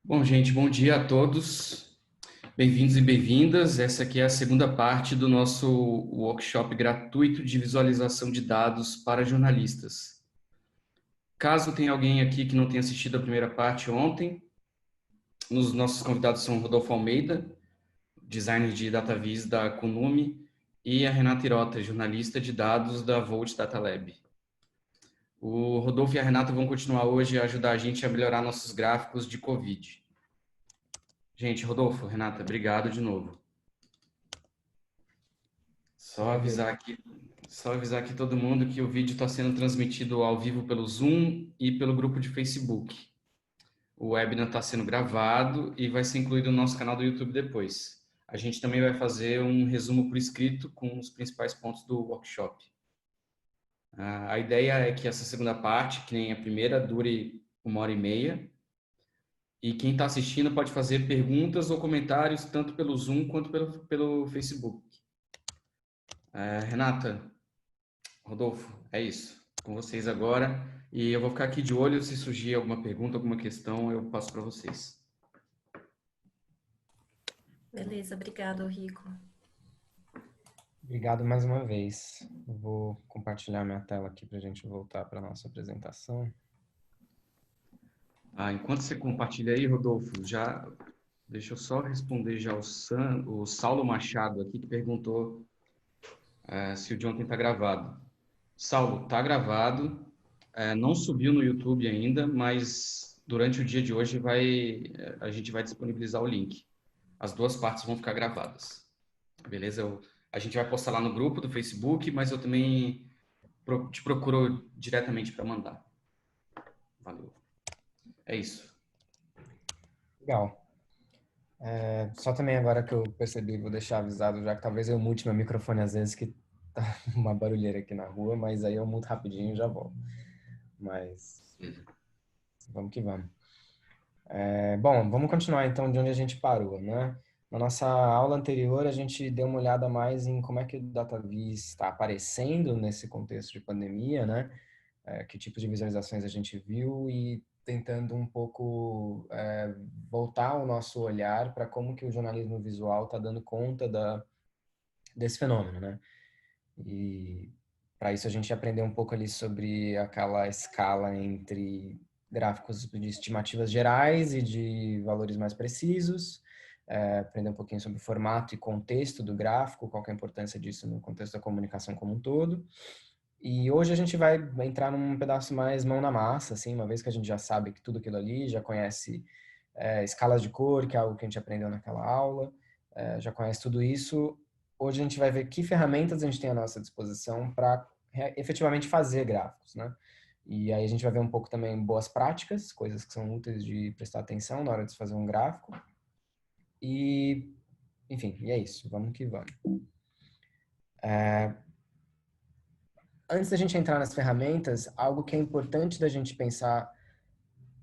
Bom, gente, bom dia a todos. Bem-vindos e bem-vindas. Essa aqui é a segunda parte do nosso workshop gratuito de visualização de dados para jornalistas. Caso tenha alguém aqui que não tenha assistido a primeira parte ontem, os nossos convidados são Rodolfo Almeida, designer de DataVis da Kunumi, e a Renata Hirota, jornalista de dados da Volt Data Lab. O Rodolfo e a Renata vão continuar hoje a ajudar a gente a melhorar nossos gráficos de Covid. Gente, Rodolfo, Renata, obrigado de novo. Só avisar aqui todo mundo que o vídeo está sendo transmitido ao vivo pelo Zoom e pelo grupo de Facebook. O webinar está sendo gravado e vai ser incluído no nosso canal do YouTube depois. A gente também vai fazer um resumo por escrito com os principais pontos do workshop. A ideia é que essa segunda parte, que nem a primeira, dure 1h30. E quem está assistindo pode fazer perguntas ou comentários tanto pelo Zoom quanto pelo Facebook. Renata, Rodolfo, é isso. Com vocês agora. E eu vou ficar aqui de olho. Se surgir alguma pergunta, alguma questão, eu passo para vocês. Beleza, obrigado, Rico. Obrigado mais uma vez. Eu vou compartilhar minha tela aqui para a gente voltar para a nossa apresentação. Enquanto você compartilha aí, Rodolfo, deixa eu só responder já o Saulo Machado aqui, que perguntou se o de ontem está gravado. Saulo, está gravado. Não subiu no YouTube ainda, mas durante o dia de hoje a gente vai disponibilizar o link. As duas partes vão ficar gravadas. Beleza? A gente vai postar lá no grupo do Facebook, mas eu também te procuro diretamente para mandar. Valeu. É isso. Legal. Só também agora que eu percebi, vou deixar avisado já que talvez eu mute meu microfone às vezes, que tá uma barulheira aqui na rua, mas aí eu muto rapidinho e já volto. Mas vamos que vamos. Bom, vamos continuar então de onde a gente parou, né? Na nossa aula anterior, a gente deu uma olhada mais em como é que o DataVis está aparecendo nesse contexto de pandemia, né? Que tipo de visualizações a gente viu e tentando um pouco voltar o nosso olhar para como que o jornalismo visual está dando conta desse fenômeno, né? E para isso a gente aprendeu um pouco ali sobre aquela escala entre gráficos de estimativas gerais e de valores mais precisos, aprender um pouquinho sobre o formato e contexto do gráfico, qual que é a importância disso no contexto da comunicação como um todo. E hoje a gente vai entrar num pedaço mais mão na massa, assim, uma vez que a gente já sabe que tudo aquilo ali, já conhece escalas de cor, que é algo que a gente aprendeu naquela aula, já conhece tudo isso. Hoje a gente vai ver que ferramentas a gente tem à nossa disposição para efetivamente fazer gráficos, né? E aí a gente vai ver um pouco também boas práticas, coisas que são úteis de prestar atenção na hora de se fazer um gráfico. E, enfim, e é isso. Vamos que vamos. Antes da gente entrar nas ferramentas, algo que é importante da gente pensar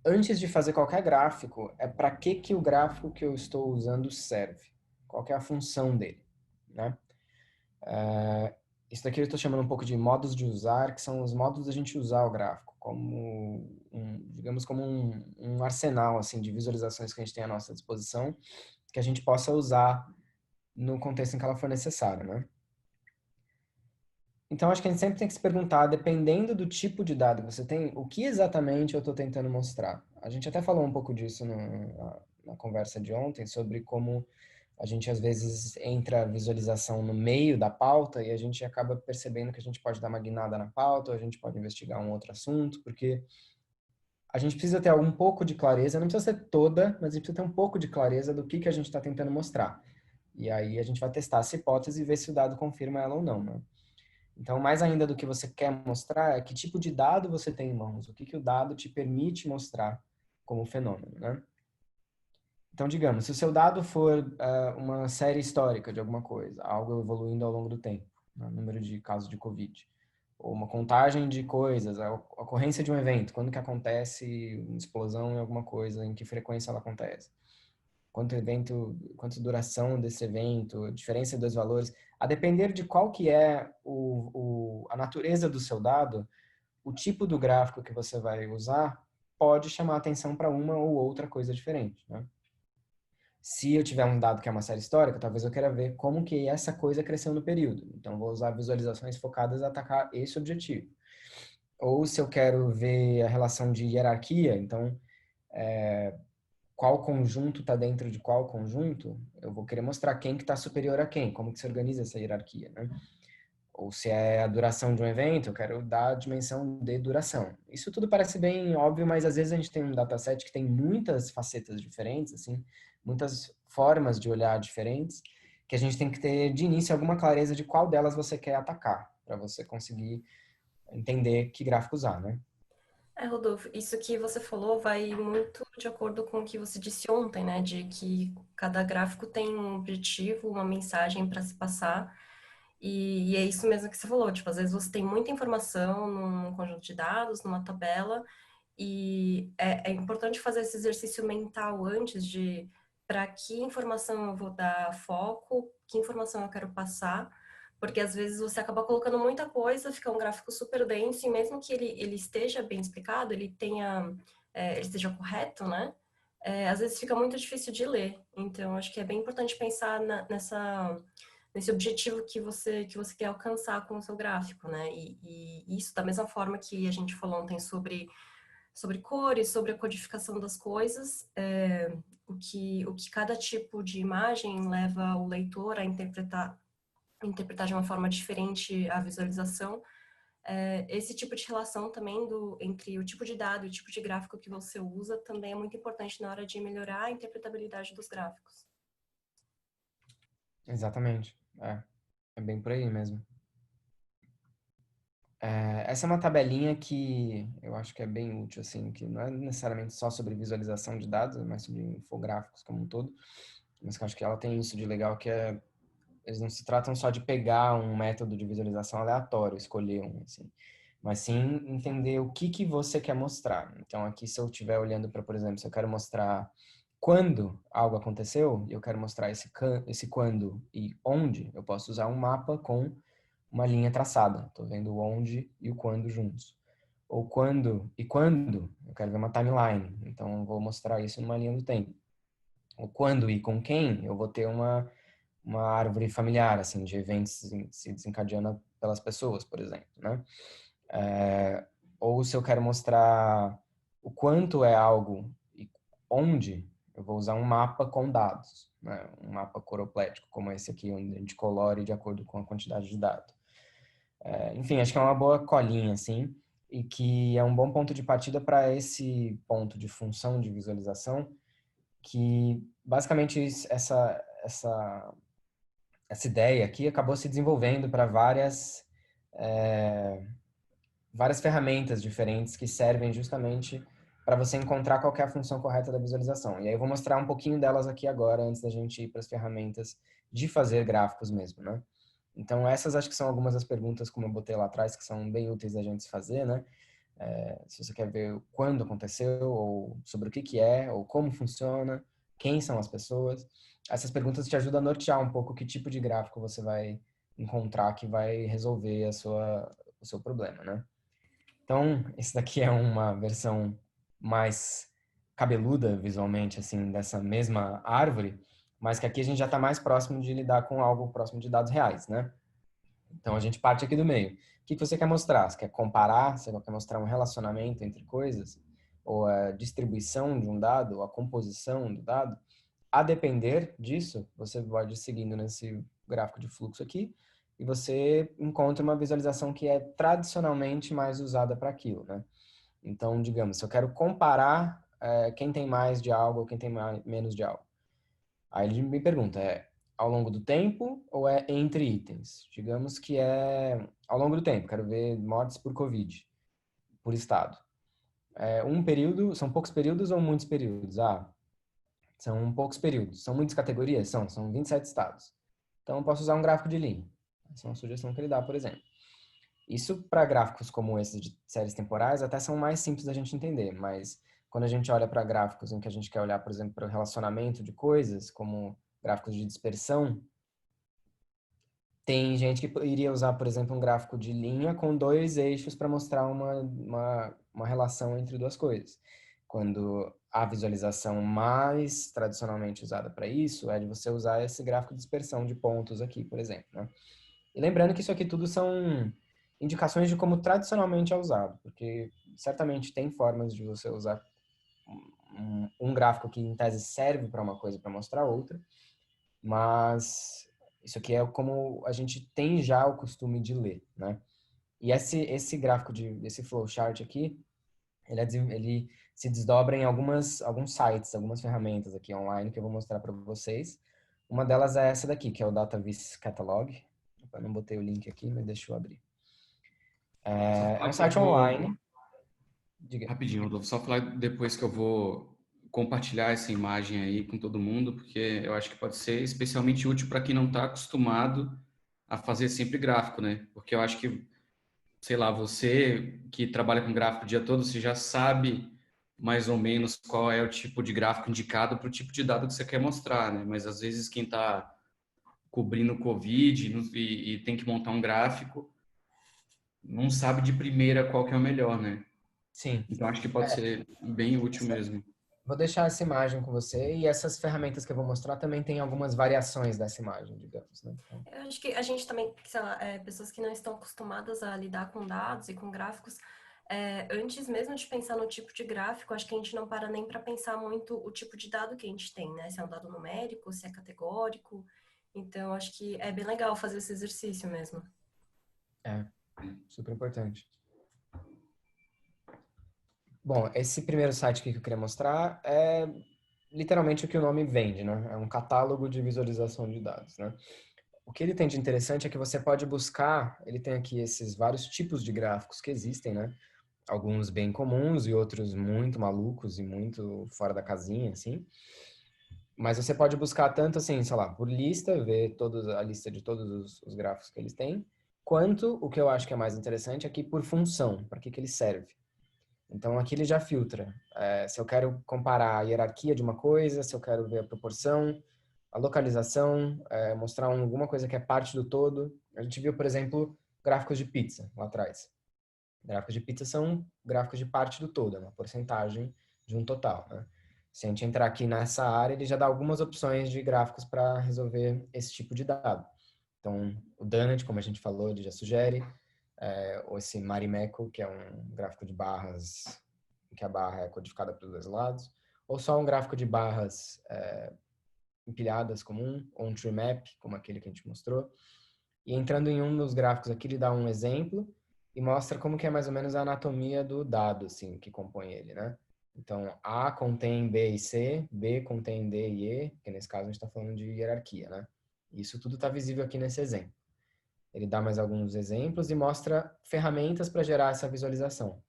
antes de fazer qualquer gráfico é para que o gráfico que eu estou usando serve. Qual que é a função dele, né? Isso daqui eu estou chamando um pouco de modos de usar, que são os modos da gente usar o gráfico, como digamos como um arsenal assim de visualizações que a gente tem à nossa disposição, que a gente possa usar no contexto em que ela for necessária, né? Então, acho que a gente sempre tem que se perguntar, dependendo do tipo de dado que você tem, o que exatamente eu estou tentando mostrar. A gente até falou um pouco disso na conversa de ontem, sobre como a gente às vezes entra a visualização no meio da pauta e a gente acaba percebendo que a gente pode dar uma guinada na pauta, ou a gente pode investigar um outro assunto, porque a gente precisa ter algum pouco de clareza, não precisa ser toda, mas a gente precisa ter um pouco de clareza do que a gente está tentando mostrar. E aí a gente vai testar essa hipótese e ver se o dado confirma ela ou não, né? Então, mais ainda do que você quer mostrar, é que tipo de dado você tem em mãos, o que o dado te permite mostrar como fenômeno, né? Então, digamos, se o seu dado for uma série histórica de alguma coisa, algo evoluindo ao longo do tempo, né? Número de casos de Covid, ou uma contagem de coisas, a ocorrência de um evento, quando que acontece uma explosão em alguma coisa, em que frequência ela acontece, quanto duração desse evento, a diferença dos valores, a depender de qual que é a natureza do seu dado, o tipo do gráfico que você vai usar pode chamar atenção para uma ou outra coisa diferente, né? Se eu tiver um dado que é uma série histórica, talvez eu queira ver como que essa coisa cresceu no período. Então, vou usar visualizações focadas a atacar esse objetivo. Ou se eu quero ver a relação de hierarquia, então, qual conjunto está dentro de qual conjunto, eu vou querer mostrar quem que está superior a quem, como que se organiza essa hierarquia, né? Ou se é a duração de um evento, eu quero dar a dimensão de duração. Isso tudo parece bem óbvio, mas às vezes a gente tem um dataset que tem muitas facetas diferentes, assim, muitas formas de olhar diferentes, que a gente tem que ter de início alguma clareza de qual delas você quer atacar, para você conseguir entender que gráfico usar, né? Rodolfo, isso que você falou vai muito de acordo com o que você disse ontem, né? De que cada gráfico tem um objetivo, uma mensagem para se passar. E é isso mesmo que você falou. Tipo, às vezes você tem muita informação num conjunto de dados, numa tabela, e é importante fazer esse exercício mental antes de para que informação eu vou dar foco, que informação eu quero passar, porque às vezes você acaba colocando muita coisa, fica um gráfico super denso, e mesmo que ele esteja bem explicado, ele tenha, ele esteja correto, né? Às vezes fica muito difícil de ler. Então, acho que é bem importante pensar nesse objetivo que você quer alcançar com o seu gráfico, né? E isso da mesma forma que a gente falou ontem sobre cores, sobre a codificação das coisas, o que cada tipo de imagem leva o leitor a interpretar de uma forma diferente a visualização. Esse tipo de relação também entre o tipo de dado e o tipo de gráfico que você usa também é muito importante na hora de melhorar a interpretabilidade dos gráficos. Exatamente. É bem por aí mesmo. Essa é uma tabelinha que eu acho que é bem útil, assim, que não é necessariamente só sobre visualização de dados, mas sobre infográficos como um todo, mas que eu acho que ela tem isso de legal, que eles não se tratam só de pegar um método de visualização aleatório, escolher um, assim, mas sim entender o que você quer mostrar. Então, aqui, se eu estiver olhando para, por exemplo, se eu quero mostrar quando algo aconteceu, e eu quero mostrar esse quando e onde, eu posso usar um mapa com uma linha traçada. Estou vendo o onde e o quando juntos. Ou quando, eu quero ver uma timeline. Então, eu vou mostrar isso numa linha do tempo. O quando e com quem, eu vou ter uma árvore familiar, assim, de eventos se desencadeando pelas pessoas, por exemplo, né? Ou se eu quero mostrar o quanto é algo e onde, eu vou usar um mapa com dados, né? Um mapa coroplético, como esse aqui, onde a gente colore de acordo com a quantidade de dados. Enfim, acho que é uma boa colinha, assim, e que é um bom ponto de partida para esse ponto de função de visualização, que basicamente essa ideia aqui acabou se desenvolvendo para várias ferramentas diferentes que servem justamente para você encontrar qual que é a função correta da visualização. E aí eu vou mostrar um pouquinho delas aqui agora, antes da gente ir para as ferramentas de fazer gráficos mesmo, né? Então, essas acho que são algumas das perguntas, como eu botei lá atrás, que são bem úteis da gente fazer, né? Se você quer ver quando aconteceu, ou sobre o que é, ou como funciona, quem são as pessoas. Essas perguntas te ajudam a nortear um pouco que tipo de gráfico você vai encontrar que vai resolver o seu problema, né? Então, esse daqui é uma versão mais cabeluda visualmente, assim, dessa mesma árvore, mas que aqui a gente já está mais próximo de lidar com algo próximo de dados reais, né? Então, a gente parte aqui do meio. O que você quer mostrar? Você quer comparar? Você quer mostrar um relacionamento entre coisas? Ou a distribuição de um dado? Ou a composição do dado? A depender disso, você pode ir seguindo nesse gráfico de fluxo aqui e você encontra uma visualização que é tradicionalmente mais usada para aquilo, né? Então, digamos, se eu quero comparar quem tem mais de algo ou quem tem menos de algo. Aí ele me pergunta, ao longo do tempo ou é entre itens? Digamos que é ao longo do tempo, quero ver mortes por Covid, por estado. Um período, são poucos períodos ou muitos períodos? São poucos períodos. São muitas categorias? São 27 estados. Então, eu posso usar um gráfico de linha. Essa é uma sugestão que ele dá, por exemplo. Isso para gráficos como esses de séries temporais até são mais simples da gente entender, mas quando a gente olha para gráficos em que a gente quer olhar, por exemplo, para o relacionamento de coisas, como gráficos de dispersão, tem gente que iria usar, por exemplo, um gráfico de linha com dois eixos para mostrar uma relação entre duas coisas. quando a visualização mais tradicionalmente usada para isso é de você usar esse gráfico de dispersão de pontos aqui, por exemplo, né? E lembrando que isso aqui tudo são indicações de como tradicionalmente é usado, porque certamente tem formas de você usar um gráfico que em tese serve para uma coisa para mostrar outra, mas isso aqui é como a gente tem já o costume de ler, né? E esse gráfico esse flowchart aqui, ele se desdobra em alguns sites, algumas ferramentas aqui online que eu vou mostrar para vocês. Uma delas é essa daqui, que é o DataVis Catalog. Eu não botei o link aqui, mas deixa eu abrir. Só É falar um que eu site vou... online. Diga. Rapidinho, Rodolfo, só falar depois que eu vou compartilhar essa imagem aí com todo mundo, porque eu acho que pode ser especialmente útil para quem não está acostumado a fazer sempre gráfico, né? Porque eu acho que, sei lá, você que trabalha com gráfico o dia todo, você já sabe mais ou menos qual é o tipo de gráfico indicado para o tipo de dado que você quer mostrar, né? Mas às vezes quem está cobrindo o Covid e tem que montar um gráfico não sabe de primeira qual que é o melhor, né? Sim. Então acho que pode ser bem útil Essa- mesmo. Vou deixar essa imagem com você e essas ferramentas que eu vou mostrar também tem algumas variações dessa imagem, digamos, né? Então, Eu acho que a gente também, sei lá, pessoas que não estão acostumadas a lidar com dados e com gráficos, antes mesmo de pensar no tipo de gráfico, acho que a gente não para nem para pensar muito o tipo de dado que a gente tem, né? Se é um dado numérico, se é categórico. Então, acho que é bem legal fazer esse exercício mesmo. é super importante. Bom, esse primeiro site aqui que eu queria mostrar é literalmente o que o nome vende, né? É um catálogo de visualização de dados, né? O que ele tem de interessante é que você pode buscar, ele tem aqui esses vários tipos de gráficos que existem, né? Alguns bem comuns e outros muito malucos e muito fora da casinha, assim. Mas você pode buscar tanto assim, sei lá, por lista, ver a lista de todos os gráficos que eles têm, quanto, o que eu acho que é mais interessante, aqui por função, para que ele serve. Então aqui ele já filtra. Se eu quero comparar a hierarquia de uma coisa, se eu quero ver a proporção, a localização, mostrar alguma coisa que é parte do todo. A gente viu, por exemplo, gráficos de pizza lá atrás. Gráficos de pizza são gráficos de parte do todo, é uma porcentagem de um total, né? Se a gente entrar aqui nessa área, ele já dá algumas opções de gráficos para resolver esse tipo de dado. Então, o Donut, como a gente falou, ele já sugere, ou esse Marimekko, que é um gráfico de barras, em que a barra é codificada para os dois lados, ou só um gráfico de barras empilhadas comum, ou um tree map, como aquele que a gente mostrou. E entrando em um dos gráficos aqui, ele dá um exemplo e mostra como que é mais ou menos a anatomia do dado, assim, que compõe ele, né? Então, A contém B e C, B contém D e E, que nesse caso a gente está falando de hierarquia, né? Isso tudo está visível aqui nesse exemplo. Ele dá mais alguns exemplos e mostra ferramentas para gerar essa visualização.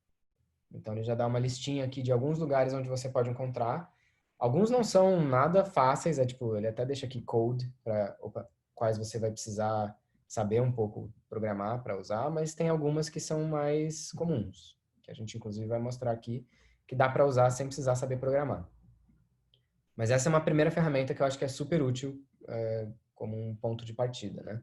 Então, ele já dá uma listinha aqui de alguns lugares onde você pode encontrar. Alguns não são nada fáceis, tipo, ele até deixa aqui code para quais você vai precisar saber um pouco programar para usar, mas tem algumas que são mais comuns, que a gente inclusive vai mostrar aqui, que dá para usar sem precisar saber programar. Mas essa é uma primeira ferramenta que eu acho que é super útil como um ponto de partida, né?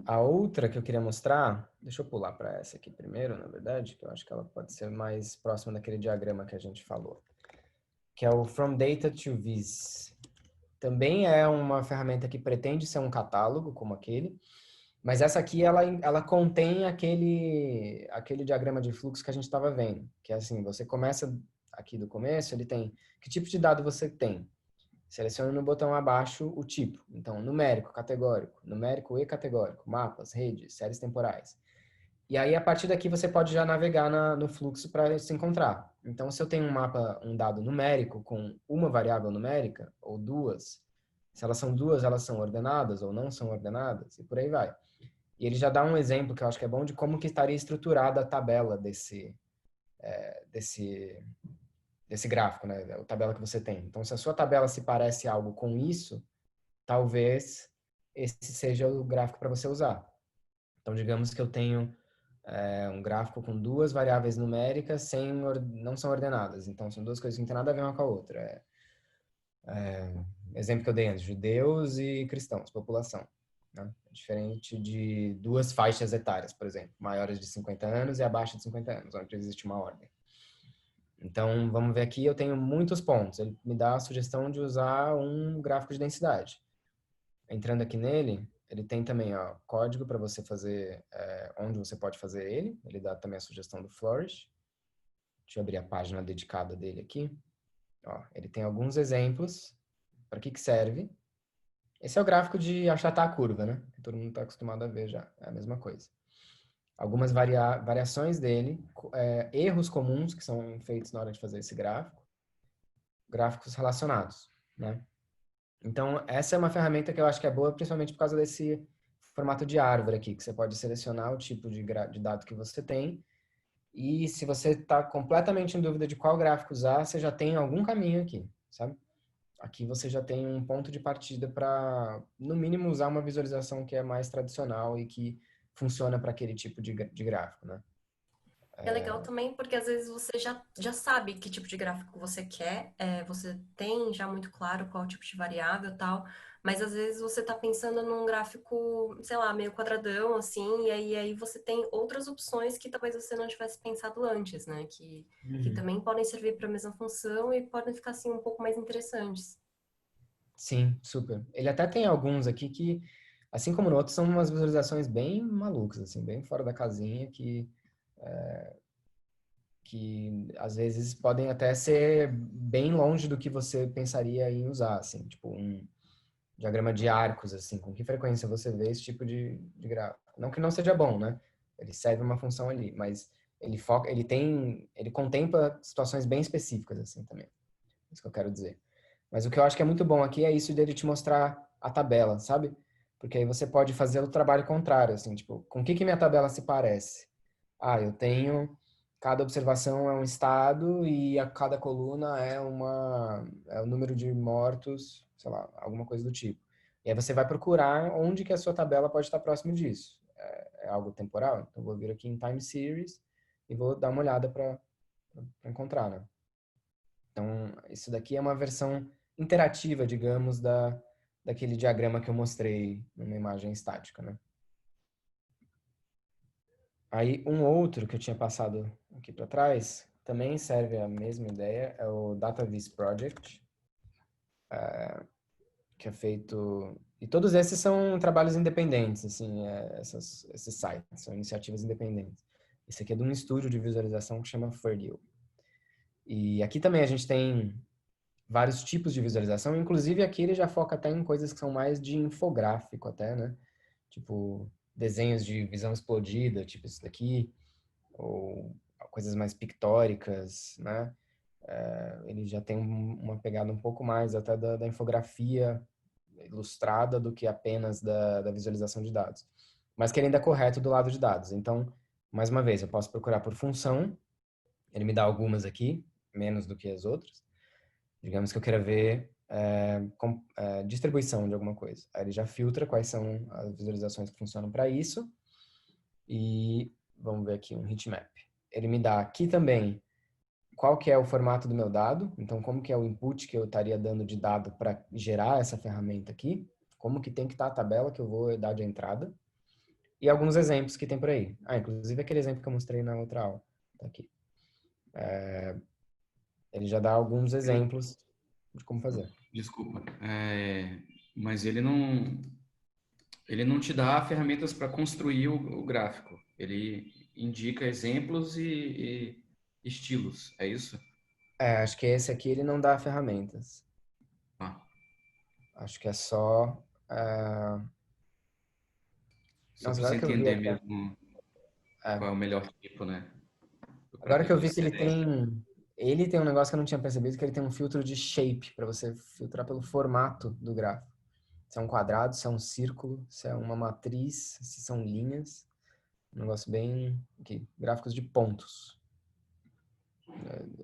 A outra que eu queria mostrar, deixa eu pular para essa aqui primeiro, na verdade, que eu acho que ela pode ser mais próxima daquele diagrama que a gente falou, que é o From Data to Viz. Também é uma ferramenta que pretende ser um catálogo como aquele, mas essa aqui ela contém aquele diagrama de fluxo que a gente estava vendo, que é assim, você começa aqui do começo, ele tem que tipo de dado você tem. Selecione no botão abaixo o tipo. Então, numérico e categórico, mapas, redes, séries temporais. E aí, a partir daqui, você pode já navegar no fluxo para se encontrar. Então, se eu tenho um dado numérico com uma variável numérica, ou duas, se elas são duas, elas são ordenadas ou não são ordenadas, e por aí vai. E ele já dá um exemplo que eu acho que é bom de como que estaria estruturada a tabela desse gráfico, né? A tabela que você tem. Então, se a sua tabela se parece algo com isso, talvez esse seja o gráfico para você usar. Então, digamos que eu tenho um gráfico com duas variáveis numéricas não são ordenadas. Então, são duas coisas que não têm nada a ver uma com a outra. Exemplo que eu dei antes, judeus e cristãos, população. Né? Diferente de duas faixas etárias, por exemplo, maiores de 50 anos e abaixo de 50 anos, onde existe uma ordem. Então, vamos ver aqui, eu tenho muitos pontos. Ele me dá a sugestão de usar um gráfico de densidade. Entrando aqui nele, ele tem também ó, código para você fazer, onde você pode fazer ele. Ele dá também a sugestão do Flourish. Deixa eu abrir a página dedicada dele aqui. Ó, ele tem alguns exemplos para que serve. Esse é o gráfico de achatar a curva, né? Que todo mundo está acostumado a ver já. É a mesma coisa. Algumas variações dele, erros comuns que são feitos na hora de fazer esse gráfico, gráficos relacionados, né? Então, essa é uma ferramenta que eu acho que é boa, principalmente por causa desse formato de árvore aqui, que você pode selecionar o tipo de dado que você tem. E se você está completamente em dúvida de qual gráfico usar, você já tem algum caminho aqui, sabe? Aqui você já tem um ponto de partida para, no mínimo, usar uma visualização que é mais tradicional e que funciona para aquele tipo de gráfico, né? É legal também porque às vezes você já sabe que tipo de gráfico você quer, você tem já muito claro qual tipo de variável e tal, mas às vezes você está pensando num gráfico, sei lá, meio quadradão, assim, e aí você tem outras opções que talvez você não tivesse pensado antes, né? Que Uhum. também podem servir para a mesma função e podem ficar assim um pouco mais interessantes. Sim, super. Ele até tem alguns aqui que, assim como no outro, são umas visualizações bem malucas, assim, bem fora da casinha, que às vezes podem até ser bem longe do que você pensaria em usar, assim, tipo um diagrama de arcos, assim, com que frequência você vê esse tipo de gráfico. Não que não seja bom, né? Ele serve uma função ali, mas ele contempla situações bem específicas, assim, também. É isso que eu quero dizer. Mas o que eu acho que é muito bom aqui é isso dele te mostrar a tabela, sabe? Porque aí você pode fazer o trabalho contrário, assim, tipo, com o que minha tabela se parece? Ah, eu tenho, cada observação é um estado e a cada coluna é o número de mortos, sei lá, alguma coisa do tipo. E aí você vai procurar onde que a sua tabela pode estar próximo disso. É algo temporal? Então eu vou vir aqui em Time Series e vou dar uma olhada para encontrar, né? Então, isso daqui é uma versão interativa, digamos, daquele diagrama que eu mostrei numa imagem estática, né? Aí, um outro que eu tinha passado aqui para trás, também serve a mesma ideia, é o DataVis Project, que é feito... E todos esses são trabalhos independentes, assim, esses sites, são iniciativas independentes. Esse aqui é de um estúdio de visualização que chama Ferdio. E aqui também a gente tem vários tipos de visualização, inclusive aqui ele já foca até em coisas que são mais de infográfico até, né? Tipo, desenhos de visão explodida, tipo esse daqui, ou coisas mais pictóricas, né? Ele já tem uma pegada um pouco mais até da infografia ilustrada do que apenas da visualização de dados. Mas que ele ainda é correto do lado de dados. Então, mais uma vez, eu posso procurar por função, ele me dá algumas aqui, menos do que as outras. Digamos que eu queira ver distribuição de alguma coisa. Aí ele já filtra quais são as visualizações que funcionam para isso. E vamos ver aqui um heatmap. Ele me dá aqui também qual que é o formato do meu dado. Então, como que é o input que eu estaria dando de dado para gerar essa ferramenta aqui. Como que tem que estar a tabela que eu vou dar de entrada. E alguns exemplos que tem por aí. Ah, inclusive aquele exemplo que eu mostrei na outra aula. Tá aqui. Ele já dá alguns exemplos de como fazer. Desculpa, mas ele não te dá ferramentas para construir o gráfico. Ele indica exemplos e estilos, é isso? Acho que esse aqui ele não dá ferramentas. Ah, Acho que é só. só Nossa, para você agora que eu vi entender aqui. mesmo qual é o melhor tipo, né? Para Agora que eu vi que reduzir. ele tem. Ele tem um negócio que eu não tinha percebido, que ele tem um filtro de shape, para você filtrar pelo formato do gráfico. Se é um quadrado, se é um círculo, se é uma matriz, se são linhas. Um negócio bem. Aqui, gráficos de pontos.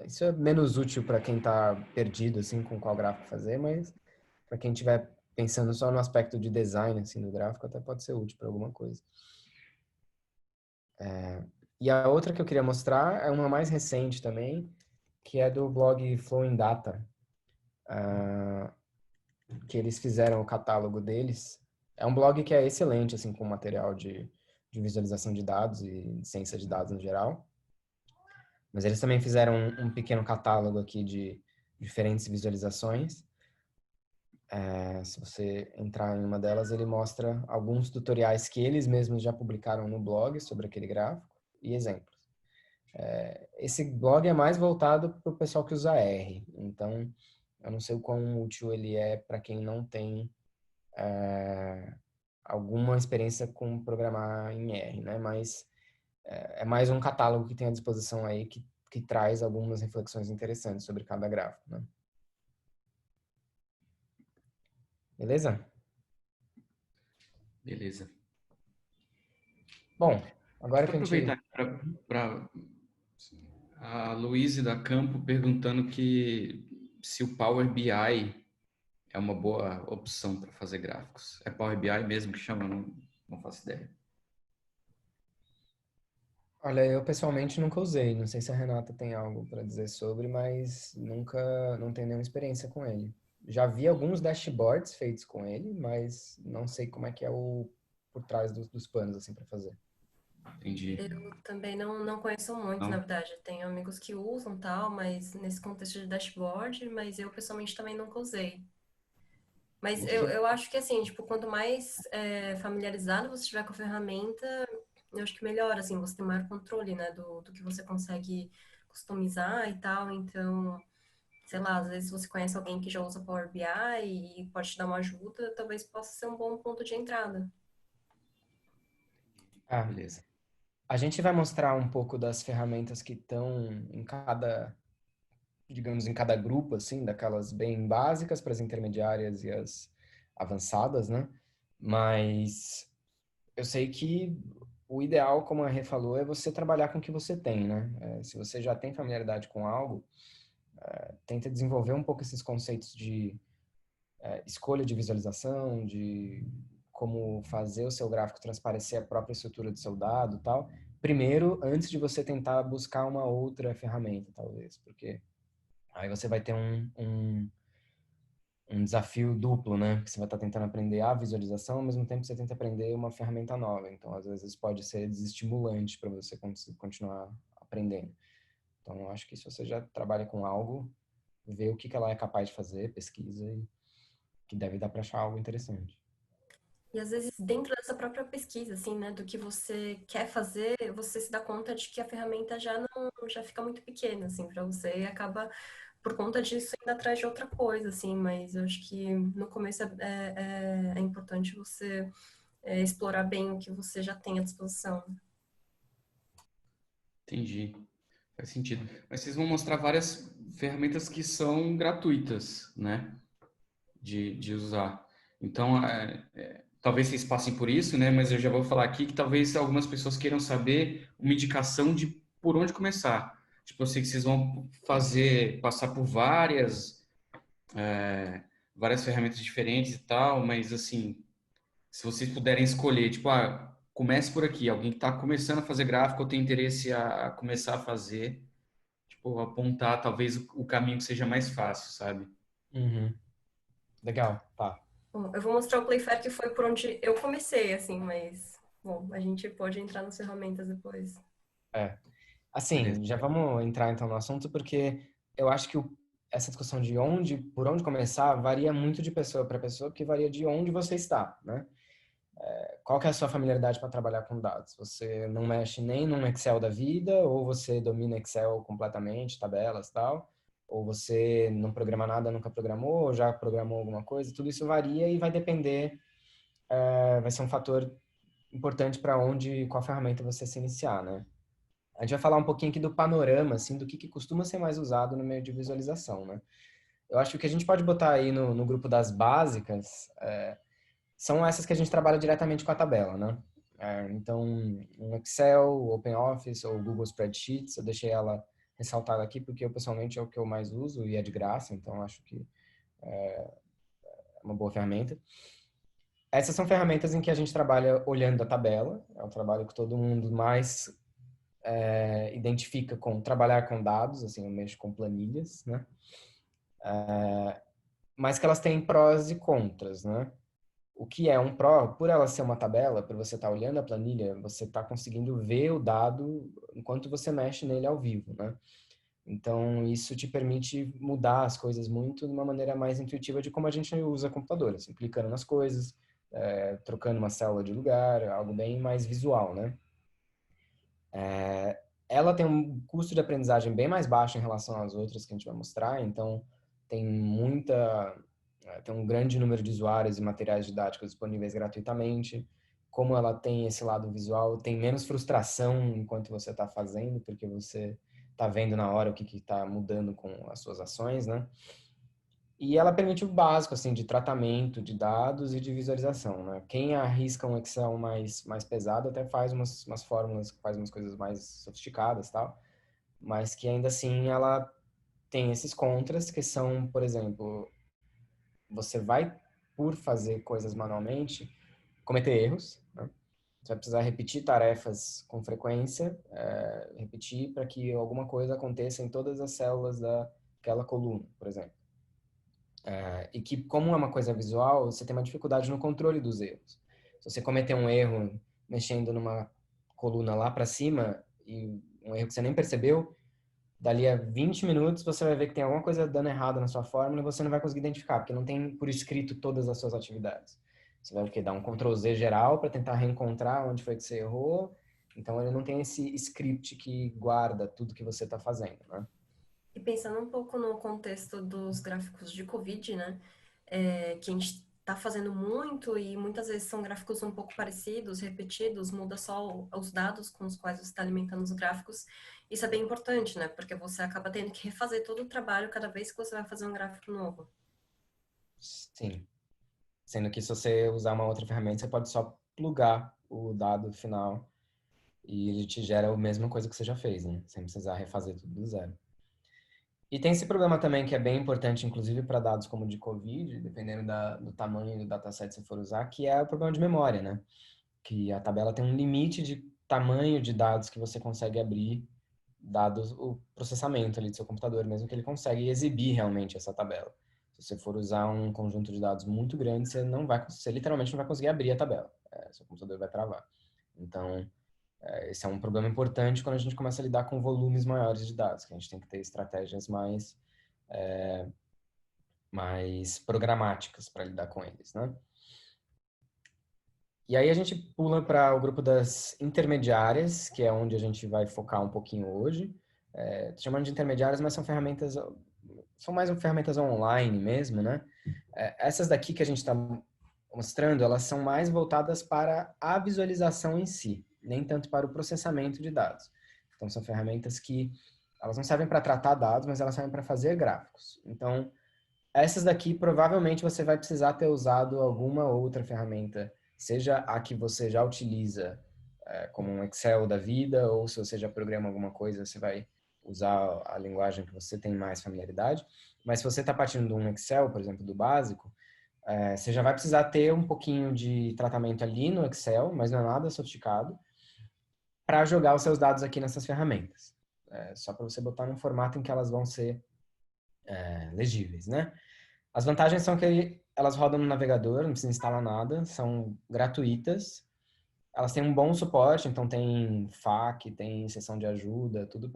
Isso é menos útil para quem está perdido, assim, com qual gráfico fazer, mas para quem estiver pensando só no aspecto de design, assim, do gráfico, até pode ser útil para alguma coisa. E a outra que eu queria mostrar é uma mais recente também, que é do blog Flowing Data, que eles fizeram o catálogo deles. É um blog que é excelente, assim, com material de visualização de dados e ciência de dados no geral. Mas eles também fizeram um pequeno catálogo aqui de diferentes visualizações. Se você entrar em uma delas, ele mostra alguns tutoriais que eles mesmos já publicaram no blog sobre aquele gráfico e exemplos. Esse blog é mais voltado para o pessoal que usa R, então eu não sei o quão útil ele é para quem não tem alguma experiência com programar em R, né? Mas é mais um catálogo que tem à disposição aí que traz algumas reflexões interessantes sobre cada gráfico, né? Beleza? Beleza. Bom, agora Deixa eu que a gente... aproveitar para a Luíse da Campo perguntando que se o Power BI é uma boa opção para fazer gráficos. É Power BI mesmo que chama? Não faço ideia. Olha, eu pessoalmente nunca usei, não sei se a Renata tem algo para dizer sobre, mas não tenho nenhuma experiência com ele. Já vi alguns dashboards feitos com ele, mas não sei como é que é o por trás dos panos assim para fazer. Entendi. Eu também não conheço muito, na Não? verdade. Tenho amigos que usam tal, mas nesse contexto de dashboard, mas eu pessoalmente também nunca usei. Mas Entendi. eu acho que assim, tipo, quanto mais familiarizado você estiver com a ferramenta, eu acho que melhor, assim, você tem maior controle, né, do que você consegue customizar e tal. Então, sei lá, às vezes você conhece alguém que já usa Power BI e pode te dar uma ajuda, talvez possa ser um bom ponto de entrada. Ah, Beleza. a gente vai mostrar um pouco das ferramentas que estão em cada, digamos, em cada grupo, assim, daquelas bem básicas para as intermediárias e as avançadas, né? Mas eu sei que o ideal, como a Rê falou, é você trabalhar com o que você tem, né? Se você já tem familiaridade com algo, tenta desenvolver um pouco esses conceitos de escolha de visualização, de como fazer o seu gráfico transparecer a própria estrutura do seu dado e tal. Primeiro, antes de você tentar buscar uma outra ferramenta, talvez, porque aí você vai ter um desafio duplo, né? Porque você vai estar tentando aprender a visualização, ao mesmo tempo que você tenta aprender uma ferramenta nova. Então, às vezes, pode ser desestimulante para você continuar aprendendo. Então, eu acho que se você já trabalha com algo, vê o que ela é capaz de fazer, pesquisa, e que deve dar para achar algo interessante. E às vezes, dentro dessa própria pesquisa, assim, né, do que você quer fazer, você se dá conta de que a ferramenta já fica muito pequena, assim, para você e acaba, por conta disso, indo atrás de outra coisa, assim, mas eu acho que no começo é importante você explorar bem o que você já tem à disposição. Entendi. Faz sentido. Mas vocês vão mostrar várias ferramentas que são gratuitas, né? De usar. Então, talvez vocês passem por isso, né? Mas eu já vou falar aqui que talvez algumas pessoas queiram saber uma indicação de por onde começar. Tipo, eu sei que vocês vão passar por várias ferramentas diferentes e tal, mas assim, se vocês puderem escolher, tipo, comece por aqui. Alguém que está começando a fazer gráfico ou tem interesse a começar a fazer, tipo, apontar talvez o caminho que seja mais fácil, sabe? Uhum. Legal, tá. Bom, eu vou mostrar o Playfair que foi por onde eu comecei, assim, mas, bom, a gente pode entrar nas ferramentas depois. É. Beleza. Assim, já vamos entrar então no assunto, porque eu acho que essa discussão de por onde começar, varia muito de pessoa para pessoa, porque varia de onde você está, né? Qual que é a sua familiaridade para trabalhar com dados? Você não mexe nem num Excel da vida, ou você domina Excel completamente, tabelas e tal, ou você não programa nada, nunca programou, ou já programou alguma coisa, tudo isso varia e vai depender, vai ser um fator importante para qual ferramenta você se iniciar, né? A gente vai falar um pouquinho aqui do panorama, assim, do que costuma ser mais usado no meio de visualização, né? Eu acho que o que a gente pode botar aí no grupo das básicas são essas que a gente trabalha diretamente com a tabela, né? Então, um Excel, OpenOffice ou Google Spreadsheets, eu deixei ela ressaltada aqui porque eu pessoalmente é o que eu mais uso e é de graça, então acho que é uma boa ferramenta. Essas são ferramentas em que a gente trabalha olhando a tabela, é o trabalho que todo mundo mais identifica com trabalhar com dados, assim, eu mexo com planilhas, né? Mas que elas têm prós e contras, né? O que é um pró, por ela ser uma tabela, por você estar olhando a planilha, você está conseguindo ver o dado enquanto você mexe nele ao vivo, né? Então, isso te permite mudar as coisas muito de uma maneira mais intuitiva de como a gente usa computador, assim, clicando nas coisas, trocando uma célula de lugar, algo bem mais visual, né? Ela tem um custo de aprendizagem bem mais baixo em relação às outras que a gente vai mostrar, então tem um grande número de usuários e materiais didáticos disponíveis gratuitamente. Como ela tem esse lado visual, tem menos frustração enquanto você está fazendo, porque você está vendo na hora o que está mudando com as suas ações, né? E ela permite o básico, assim, de tratamento de dados e de visualização, né? Quem arrisca um Excel mais pesado até faz umas fórmulas, faz umas coisas mais sofisticadas, tal, mas que ainda assim ela tem esses contras que são, por exemplo, você vai, por fazer coisas manualmente, cometer erros, né? Você vai precisar repetir tarefas com frequência, repetir para que alguma coisa aconteça em todas as células daquela coluna, por exemplo. E que, como é uma coisa visual, você tem uma dificuldade no controle dos erros. Se você cometer um erro mexendo numa coluna lá para cima, e um erro que você nem percebeu, dali a 20 minutos você vai ver que tem alguma coisa dando errado na sua fórmula e você não vai conseguir identificar, porque não tem por escrito todas as suas atividades. Você vai o quê? Dar um Ctrl Z geral para tentar reencontrar onde foi que você errou. Então ele não tem esse script que guarda tudo que você está fazendo, né? E pensando um pouco no contexto dos gráficos de Covid, né? Que a gente está fazendo muito e muitas vezes são gráficos um pouco parecidos, repetidos, muda só os dados com os quais você está alimentando os gráficos. Isso é bem importante, né? Porque você acaba tendo que refazer todo o trabalho cada vez que você vai fazer um gráfico novo. Sim. Sendo que se você usar uma outra ferramenta, você pode só plugar o dado final e ele te gera a mesma coisa que você já fez, né? Sem precisar refazer tudo do zero. E tem esse problema também que é bem importante, inclusive para dados como o de COVID, dependendo do tamanho do dataset que você for usar, que é o problema de memória, né? Que a tabela tem um limite de tamanho de dados que você consegue abrir, dados o processamento ali do seu computador, mesmo que ele consegue exibir realmente essa tabela. Se você for usar um conjunto de dados muito grande, você literalmente não vai conseguir abrir a tabela. Seu computador vai travar. Então, esse é um problema importante quando a gente começa a lidar com volumes maiores de dados, que a gente tem que ter estratégias mais programáticas para lidar com eles, né? E aí a gente pula para o grupo das intermediárias, que é onde a gente vai focar um pouquinho hoje. Tô chamando de intermediárias, mas são mais ferramentas online mesmo, né? Essas daqui que a gente está mostrando, elas são mais voltadas para a visualização em si, nem tanto para o processamento de dados. Então, são ferramentas que elas não servem para tratar dados, mas elas servem para fazer gráficos. Então, essas daqui provavelmente você vai precisar ter usado alguma outra ferramenta, seja a que você já utiliza, como um Excel da vida, ou se você já programa alguma coisa, você vai usar a linguagem que você tem mais familiaridade. Mas se você está partindo de um Excel, por exemplo, do básico, você já vai precisar ter um pouquinho de tratamento ali no Excel, mas não é nada sofisticado, para jogar os seus dados aqui nessas ferramentas. Só para você botar num formato em que elas vão ser legíveis, né? As vantagens são que elas rodam no navegador, não precisa instalar nada, são gratuitas, elas têm um bom suporte, então tem FAQ, tem seção de ajuda, tudo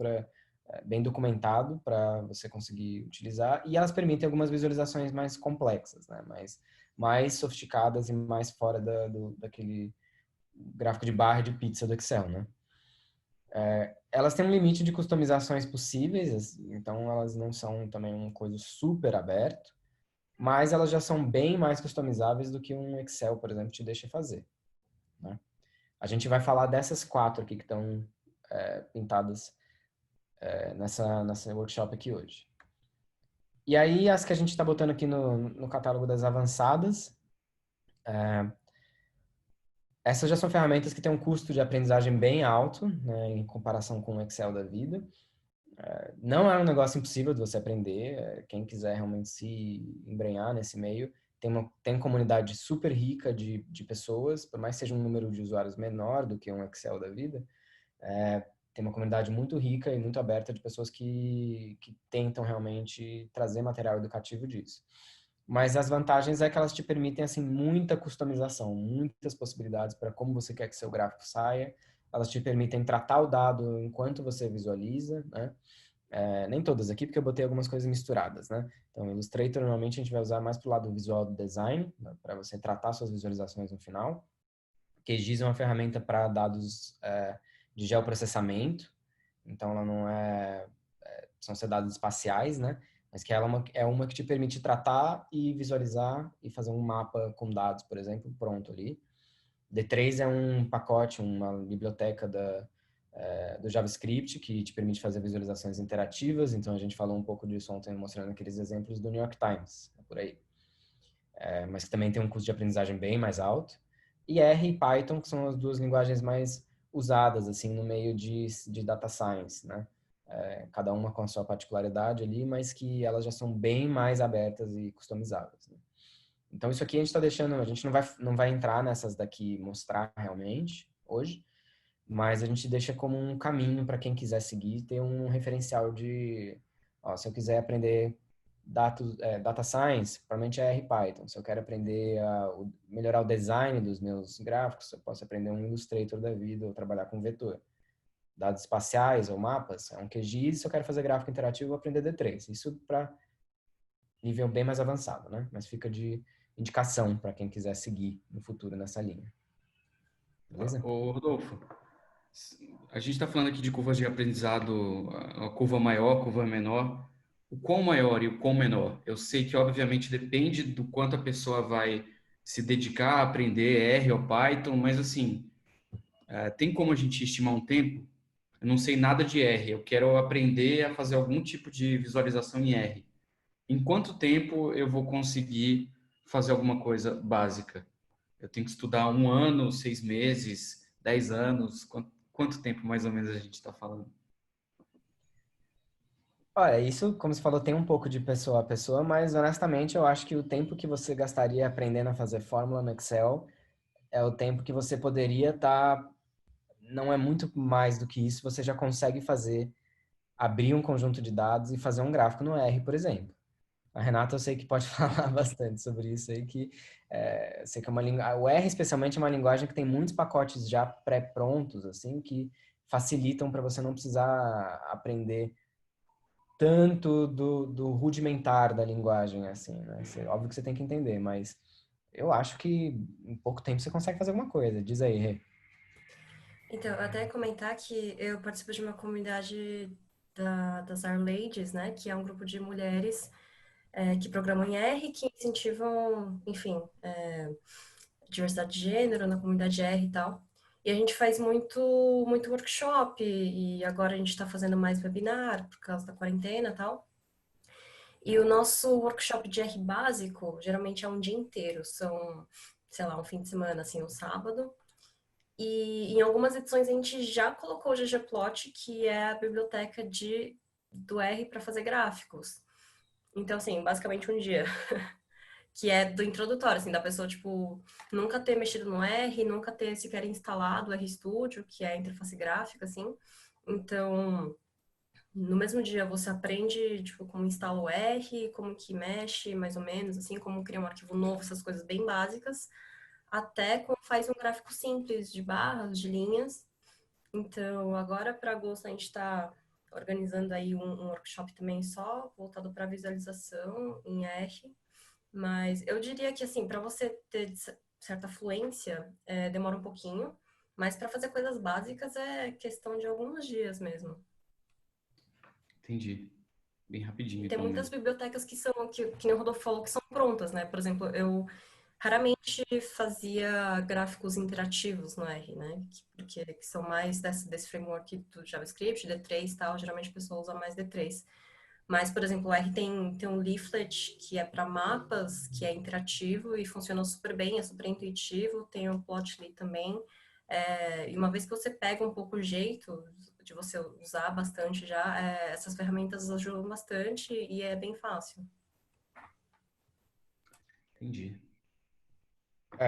bem documentado para você conseguir utilizar, e elas permitem algumas visualizações mais complexas, né? Mais sofisticadas e mais fora daquele gráfico de barra de pizza do Excel, né? Elas têm um limite de customizações possíveis, então elas não são também uma coisa super aberto, mas elas já são bem mais customizáveis do que um Excel, por exemplo, te deixa fazer, né? A gente vai falar dessas 4 aqui que estão pintadas nessa workshop aqui hoje. E aí, as que a gente está botando aqui no catálogo das avançadas, essas já são ferramentas que têm um custo de aprendizagem bem alto, né, em comparação com o Excel da vida. Não é um negócio impossível de você aprender. Quem quiser realmente se embrenhar nesse meio, tem comunidade super rica de pessoas, por mais que seja um número de usuários menor do que um Excel da vida, tem uma comunidade muito rica e muito aberta de pessoas que tentam realmente trazer material educativo disso. Mas as vantagens é que elas te permitem, assim, muita customização, muitas possibilidades para como você quer que seu gráfico saia. Elas te permitem tratar o dado enquanto você visualiza, né? Nem todas aqui, porque eu botei algumas coisas misturadas, né? Então, Illustrator, normalmente, a gente vai usar mais pro lado visual do design, né? Para você tratar suas visualizações no final. QGIS é uma ferramenta para dados de geoprocessamento, então ela não são ser dados espaciais, né? Mas que ela é uma que te permite tratar e visualizar e fazer um mapa com dados, por exemplo, pronto ali. D3 é um pacote, uma biblioteca do JavaScript que te permite fazer visualizações interativas. Então a gente falou um pouco disso ontem mostrando aqueles exemplos do New York Times, por aí. Mas que também tem um custo de aprendizagem bem mais alto. E R e Python, que são as duas linguagens mais usadas assim no meio de data science, né? Cada uma com a sua particularidade ali, mas que elas já são bem mais abertas e customizáveis, né? Então isso aqui a gente está deixando, a gente não vai entrar nessas daqui mostrar realmente hoje, mas a gente deixa como um caminho para quem quiser seguir, ter um referencial de, ó, se eu quiser aprender data science, provavelmente é R Python. Se eu quero aprender melhorar o design dos meus gráficos, eu posso aprender um Illustrator da vida ou trabalhar com vetor. Dados espaciais ou mapas, é um QGIS. Se eu quero fazer gráfico interativo, eu vou aprender D3. Isso para nível bem mais avançado, né? Mas fica de indicação para quem quiser seguir no futuro nessa linha. Beleza? Ô, Rodolfo, a gente está falando aqui de curvas de aprendizado, a curva maior, a curva menor. O quão maior e o quão menor? Eu sei que, obviamente, depende do quanto a pessoa vai se dedicar a aprender R ou Python, mas, assim, tem como a gente estimar um tempo? Eu não sei nada de R, eu quero aprender a fazer algum tipo de visualização em R. Em quanto tempo eu vou conseguir fazer alguma coisa básica? Eu tenho que estudar 1 ano, 6 meses, 10 anos? Quanto tempo mais ou menos a gente está falando? Olha, isso, como você falou, tem um pouco de pessoa a pessoa, mas honestamente eu acho que o tempo que você gastaria aprendendo a fazer fórmula no Excel é o tempo que você poderia estar. Não é muito mais do que isso, você já consegue fazer, abrir um conjunto de dados e fazer um gráfico no R, por exemplo. A Renata eu sei que pode falar bastante sobre isso aí, que sei que é uma o R especialmente é uma linguagem que tem muitos pacotes já pré-prontos, assim, que facilitam para você não precisar aprender tanto do rudimentar da linguagem, assim, né? Óbvio que você tem que entender, mas eu acho que em pouco tempo você consegue fazer alguma coisa. Diz aí, Rê. Então, eu até comentar que eu participo de uma comunidade das Our Ladies, né? Que é um grupo de mulheres que programam em R, que incentivam, enfim, diversidade de gênero na comunidade R e tal. E a gente faz muito workshop, e agora a gente está fazendo mais webinar por causa da quarentena e tal. E o nosso workshop de R básico, geralmente é um dia inteiro, são, sei lá, um fim de semana, assim, um sábado. E em algumas edições a gente já colocou o ggplot, que é a biblioteca do R para fazer gráficos. Então, assim, basicamente um dia. Que é do introdutório, assim, da pessoa, tipo, nunca ter mexido no R, nunca ter sequer instalado o RStudio, que é a interface gráfica, assim. Então, no mesmo dia você aprende, tipo, como instala o R, como que mexe, mais ou menos, assim, como criar um arquivo novo, essas coisas bem básicas, até como faz um gráfico simples de barras, de linhas. Então, agora para agosto a gente está organizando aí um workshop também só voltado para visualização em R. Mas eu diria que, assim, para você ter certa fluência, demora um pouquinho, mas para fazer coisas básicas é questão de alguns dias mesmo. Entendi. Bem E rapidinho, tem então muitas mesmo. bibliotecas que nem o Rodolfo falou, que são prontas, né? Por exemplo, eu raramente fazia gráficos interativos no R, né? Porque que são mais desse framework do JavaScript, D3 e tal. Geralmente a pessoa usa mais D3. Mas, por exemplo, o R tem um leaflet que é para mapas, que é interativo e funciona super bem, é super intuitivo. Tem o Plotly também. E uma vez que você pega um pouco o jeito de você usar bastante já, essas ferramentas ajudam bastante e é bem fácil. Entendi.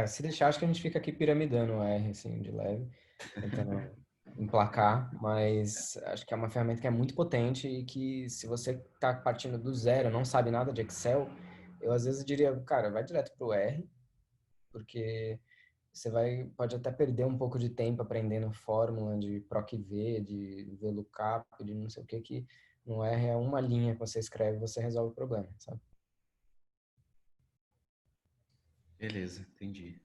Se deixar, acho que a gente fica aqui piramidando o R, assim, de leve, tentando emplacar, mas acho que é uma ferramenta que é muito potente e que se você está partindo do zero, não sabe nada de Excel, Eu às vezes diria, cara, vai direto pro R, porque pode até perder um pouco de tempo aprendendo fórmula de PROC-V, de VLOOKUP, de não sei o que no R é uma linha que você escreve e você resolve o problema, sabe? Beleza, entendi.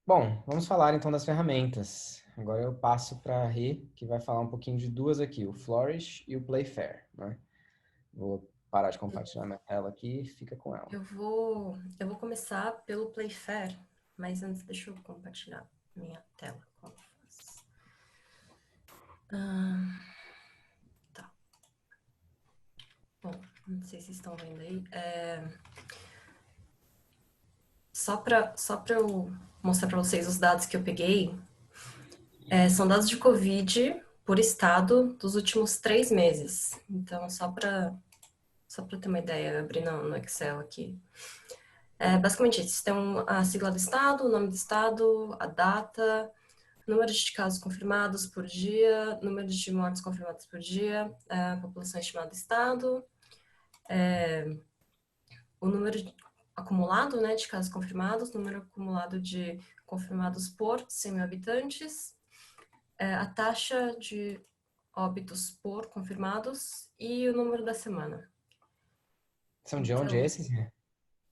Bom, vamos falar então das ferramentas. Agora eu passo para a Rê, que vai falar um pouquinho de duas aqui, o Flourish e o Playfair, né? Vou parar de compartilhar minha tela aqui e fica com ela. Eu vou começar pelo Playfair, mas antes deixa eu compartilhar minha tela. Como eu faço? Tá. Bom, não sei se vocês estão vendo aí. Só para eu mostrar para vocês os dados que eu peguei, são dados de Covid por estado dos últimos 3 meses. Então, só para ter uma ideia, abrir no Excel aqui. Basicamente, eles têm a sigla do estado, o nome do estado, a data, número de casos confirmados por dia, número de mortes confirmadas por dia, a população estimada do estado, o número acumulado, né, de casos confirmados, número acumulado de confirmados por 100 mil habitantes, a taxa de óbitos por confirmados e o número da semana. São de onde Então, esses?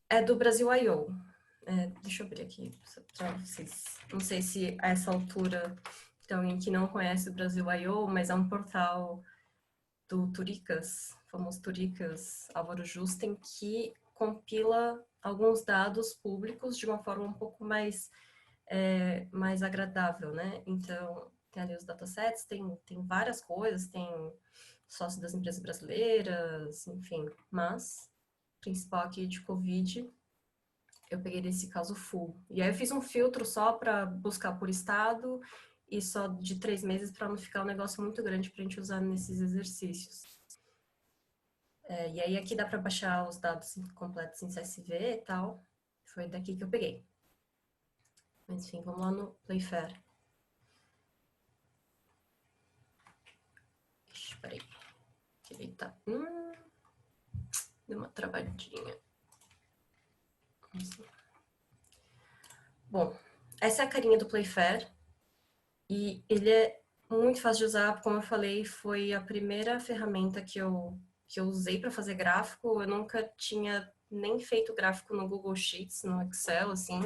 é do Brasil I.O. Deixa eu abrir aqui para vocês. Não sei se a essa altura tem alguém que não conhece o Brasil I.O., mas é um portal do Turicas, famoso Turicas, Álvaro Justen, que compila alguns dados públicos de uma forma um pouco mais agradável, né? Então, tem ali os datasets, tem várias coisas, tem sócio das empresas brasileiras, enfim, mas o principal aqui de Covid, eu peguei desse caso full. E aí eu fiz um filtro só para buscar por estado e só de 3 meses para não ficar um negócio muito grande para a gente usar nesses exercícios. E aí aqui dá para baixar os dados completos em CSV e tal. Foi daqui que eu peguei. Mas enfim, vamos lá no Playfair. Espera aí. Que ele tá... deu uma travadinha. Bom, essa é a carinha do Playfair. E ele é muito fácil de usar. Como eu falei, foi a primeira ferramenta que eu usei para fazer gráfico. Eu nunca tinha nem feito gráfico no Google Sheets, no Excel, assim.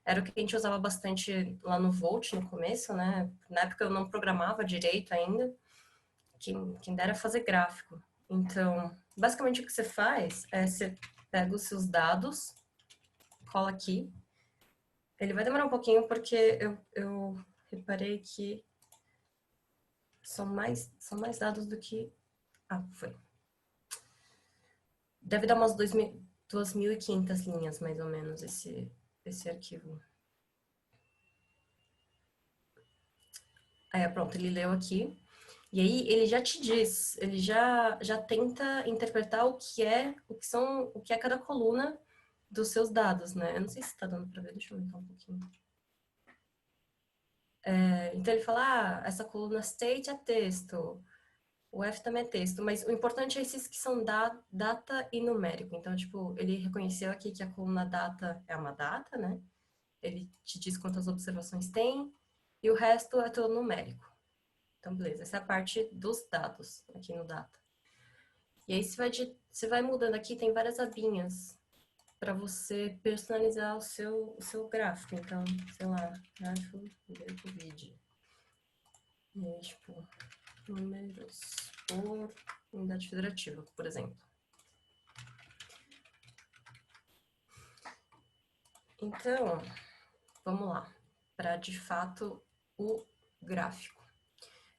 Era o que a gente usava bastante lá no Volt no começo, né? Na época eu não programava direito ainda. Quem dera fazer gráfico. Então, basicamente o que você faz é você pega os seus dados, cola aqui. Ele vai demorar um pouquinho porque eu reparei que são mais dados do que... foi. Deve dar umas 2.500 linhas, mais ou menos, esse arquivo. Pronto, ele leu aqui. E aí ele já te diz, ele já tenta interpretar o que é cada coluna dos seus dados, né? Eu não sei se está dando para ver, deixa eu aumentar um pouquinho. Então ele fala, essa coluna state é texto, o F também é texto, mas o importante é esses que são data e numérico. Então, tipo, ele reconheceu aqui que a coluna data é uma data, né? Ele te diz quantas observações tem, e o resto é tudo numérico. Então, beleza, essa é a parte dos dados, aqui no data. E aí você vai mudando aqui, tem várias abinhas para você personalizar o seu gráfico. Então, sei lá, gráfico do Covid. E aí, tipo, números por unidade federativa, por exemplo. Então, vamos lá, para de fato o gráfico.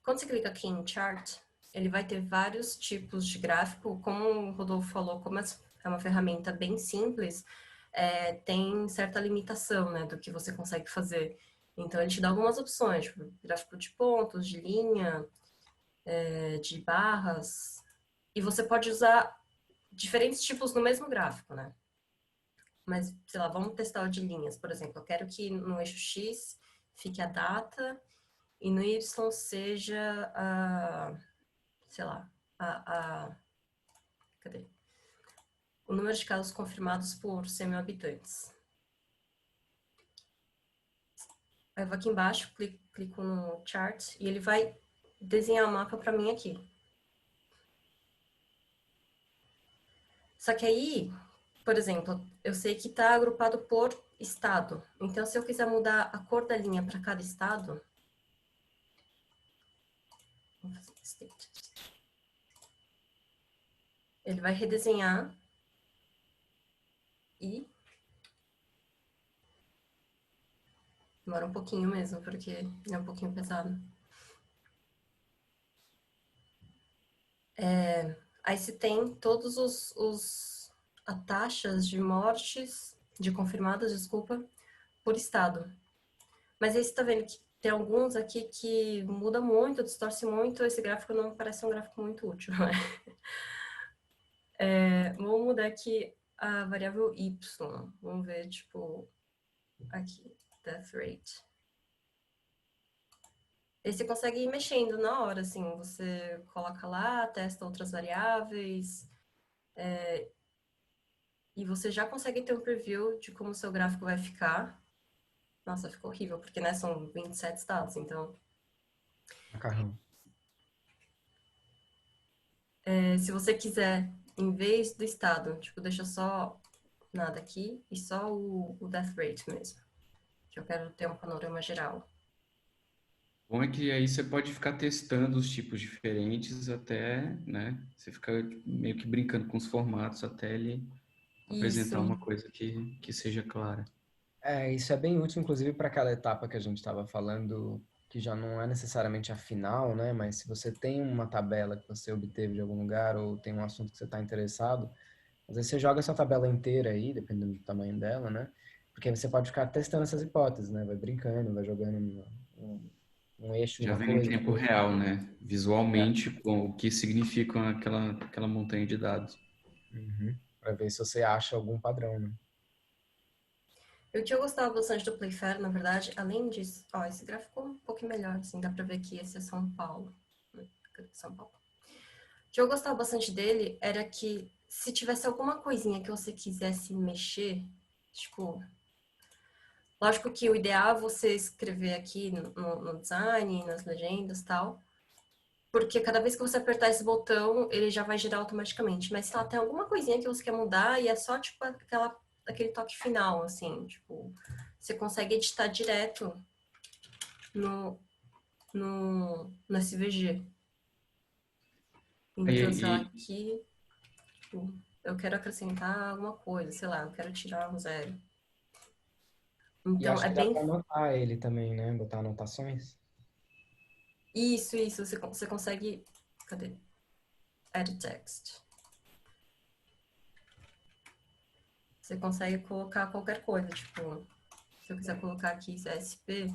Quando você clica aqui em Chart, ele vai ter vários tipos de gráfico. Como o Rodolfo falou, como é uma ferramenta bem simples, tem certa limitação, né, do que você consegue fazer. Então, ele te dá algumas opções, tipo, gráfico de pontos, de linha, de barras. E você pode usar diferentes tipos no mesmo gráfico, né? Mas, sei lá, vamos testar o de linhas, por exemplo. Eu quero que no eixo X fique a data e no Y seja sei lá, cadê? o número de casos confirmados por 100 mil habitantes. Aí eu vou aqui embaixo, clico no chart e ele vai desenhar o mapa para mim aqui. Só que aí, por exemplo, eu sei que está agrupado por estado. Então, se eu quiser mudar a cor da linha para cada estado, vamos fazer state. Ele vai redesenhar e demora um pouquinho mesmo, porque ele é um pouquinho pesado. Aí se tem todos as taxas de mortes, de confirmadas, desculpa, por estado. Mas aí você tá vendo que tem alguns aqui que muda muito, distorce muito, esse gráfico não parece um gráfico muito útil, né? Vou mudar aqui a variável y. Vamos ver, tipo, aqui, death rate. Aí você consegue ir mexendo na hora, assim, você coloca lá, testa outras variáveis, e você já consegue ter um preview de como o seu gráfico vai ficar. Nossa, ficou horrível, porque, né, são 27 estados, então... Macarrão. se você quiser, em vez do estado, tipo, deixa só nada aqui e só o death rate mesmo, que eu quero ter um panorama geral. Bom é que aí você pode ficar testando os tipos diferentes até, né? Você fica meio que brincando com os formatos até ele apresentar Isso, uma coisa que seja clara. Isso é bem útil, inclusive, para aquela etapa que a gente estava falando, que já não é necessariamente a final, né? Mas se você tem uma tabela que você obteve de algum lugar ou tem um assunto que você está interessado, às vezes você joga essa tabela inteira aí, dependendo do tamanho dela, né? Porque você pode ficar testando essas hipóteses, né? Vai brincando, vai jogando um eixo Já numa vem em coisa, tempo depois... real, né? Visualmente, com o que significa aquela montanha de dados. Para ver se você acha algum padrão, né? o que eu gostava bastante do Playfair, na verdade, além disso, ó, esse gráfico ficou um pouquinho melhor, assim, dá pra ver que esse é São Paulo. São Paulo. O que eu gostava bastante dele era que se tivesse alguma coisinha que você quisesse mexer, tipo, lógico que o ideal é você escrever aqui no design, nas legendas e tal, porque cada vez que você apertar esse botão, ele já vai girar automaticamente. Mas se lá tem alguma coisinha que você quer mudar e é só, tipo, aquele toque final, assim, tipo, você consegue editar direto no SVG. Então, sei lá, E, aqui, tipo, eu quero acrescentar alguma coisa, sei lá, eu quero tirar um zero. E Então, acho é que dá bem... para anotar ele também, né? Botar anotações. Isso, você consegue... Cadê? Edit text. Você consegue colocar qualquer coisa, tipo, se eu quiser colocar aqui SP,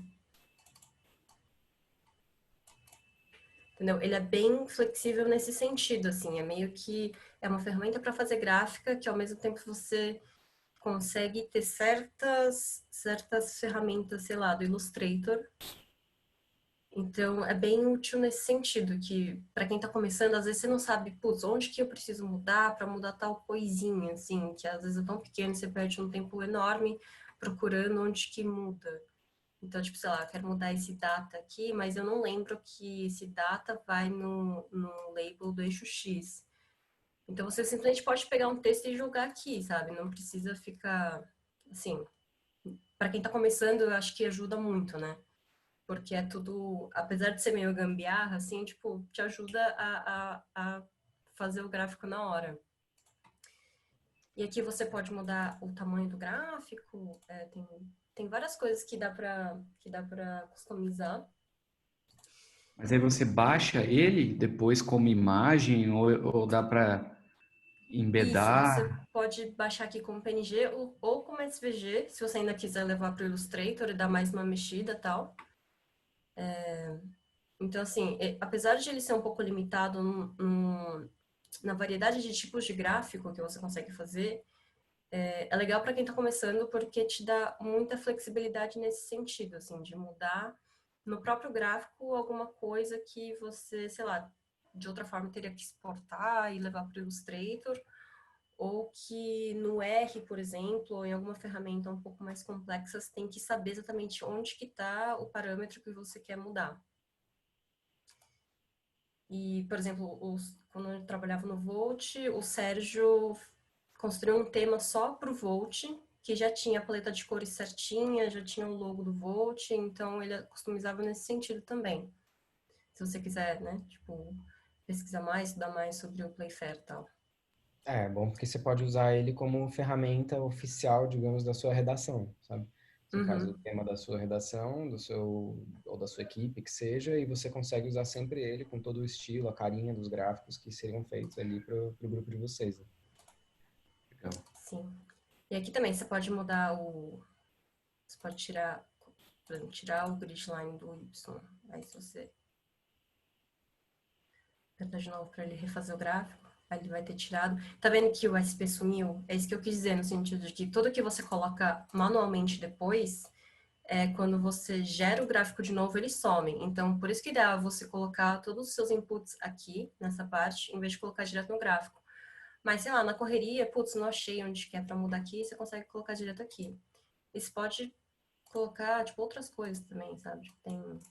entendeu? Ele é bem flexível nesse sentido, assim, é meio que é uma ferramenta para fazer gráfica que ao mesmo tempo você consegue ter certas ferramentas, sei lá, do Illustrator. Então, é bem útil nesse sentido, que para quem está começando, às vezes você não sabe, putz, onde que eu preciso mudar para mudar tal coisinha, assim, que às vezes é tão pequeno, você perde um tempo enorme procurando onde que muda. Então, tipo, sei lá, eu quero mudar esse data aqui, mas eu não lembro que esse data vai no label do eixo X. Então, você simplesmente pode pegar um texto e jogar aqui, sabe? Não precisa ficar, assim, para quem tá começando, eu acho que ajuda muito, né? Porque é tudo, apesar de ser meio gambiarra, assim, tipo, te ajuda a fazer o gráfico na hora. E aqui você pode mudar o tamanho do gráfico, tem várias coisas que dá pra customizar. mas aí você baixa ele depois como imagem ou dá para Isso, você embedar? pode baixar aqui como PNG ou como SVG, se você ainda quiser levar para o Illustrator e dar mais uma mexida e tal. Então, assim, apesar de ele ser um pouco limitado na variedade de tipos de gráfico que você consegue fazer, é legal para quem está começando porque te dá muita flexibilidade nesse sentido, assim, de mudar no próprio gráfico alguma coisa que você, sei lá, de outra forma teria que exportar e levar para o Illustrator, ou que no R, por exemplo, ou em alguma ferramenta um pouco mais complexa, você tem que saber exatamente onde que está o parâmetro que você quer mudar. E, por exemplo, quando eu trabalhava no Volt, o Sérgio construiu um tema só para o Volt, que já tinha a paleta de cores certinha, já tinha o logo do Volt, então ele customizava nesse sentido também. Se você quiser, né, tipo, pesquisar mais, estudar mais sobre o Playfair e tal. É bom porque você pode usar ele como ferramenta oficial, digamos, da sua redação, sabe? Você faz o Uhum. tema da sua redação, ou da sua equipe, que seja, e você consegue usar sempre ele com todo o estilo, a carinha dos gráficos que seriam feitos ali para o grupo de vocês, né? Legal. Sim. E aqui também você pode mudar o... Você pode tirar, por exemplo, tirar o grid line do Y. Aí se você apertar de novo para ele refazer o gráfico, aí ele vai ter tirado. Tá vendo que o SP sumiu? É isso que eu quis dizer, no sentido de que tudo que você coloca manualmente depois, quando você gera o gráfico de novo, ele some. Então, por isso que dá você colocar todos os seus inputs aqui, nessa parte, em vez de colocar direto no gráfico. Mas, sei lá, na correria, putz, não achei onde que é para mudar aqui, você consegue colocar direto aqui. E você pode colocar, tipo, outras coisas também, sabe? Tipo, tem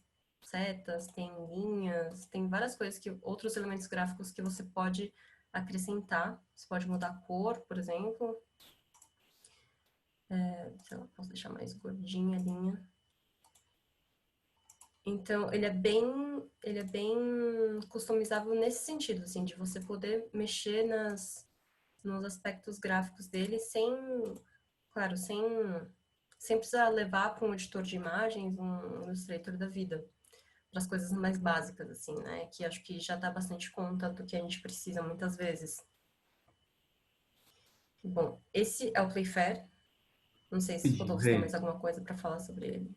setas, tem linhas, tem várias coisas que, outros elementos gráficos que você pode acrescentar. Você pode mudar a cor, por exemplo. Sei lá, posso deixar mais gordinha a linha. Então, ele é bem customizável nesse sentido, assim, de você poder mexer nos aspectos gráficos dele sem, claro, sem precisar levar para um editor de imagens, um Illustrator da vida, para as coisas mais básicas, assim, né? Que acho que já dá bastante conta do que a gente precisa muitas vezes. Bom, esse é o Playfair. Não sei se Entendi. Rodolfo tem mais alguma coisa para falar sobre ele.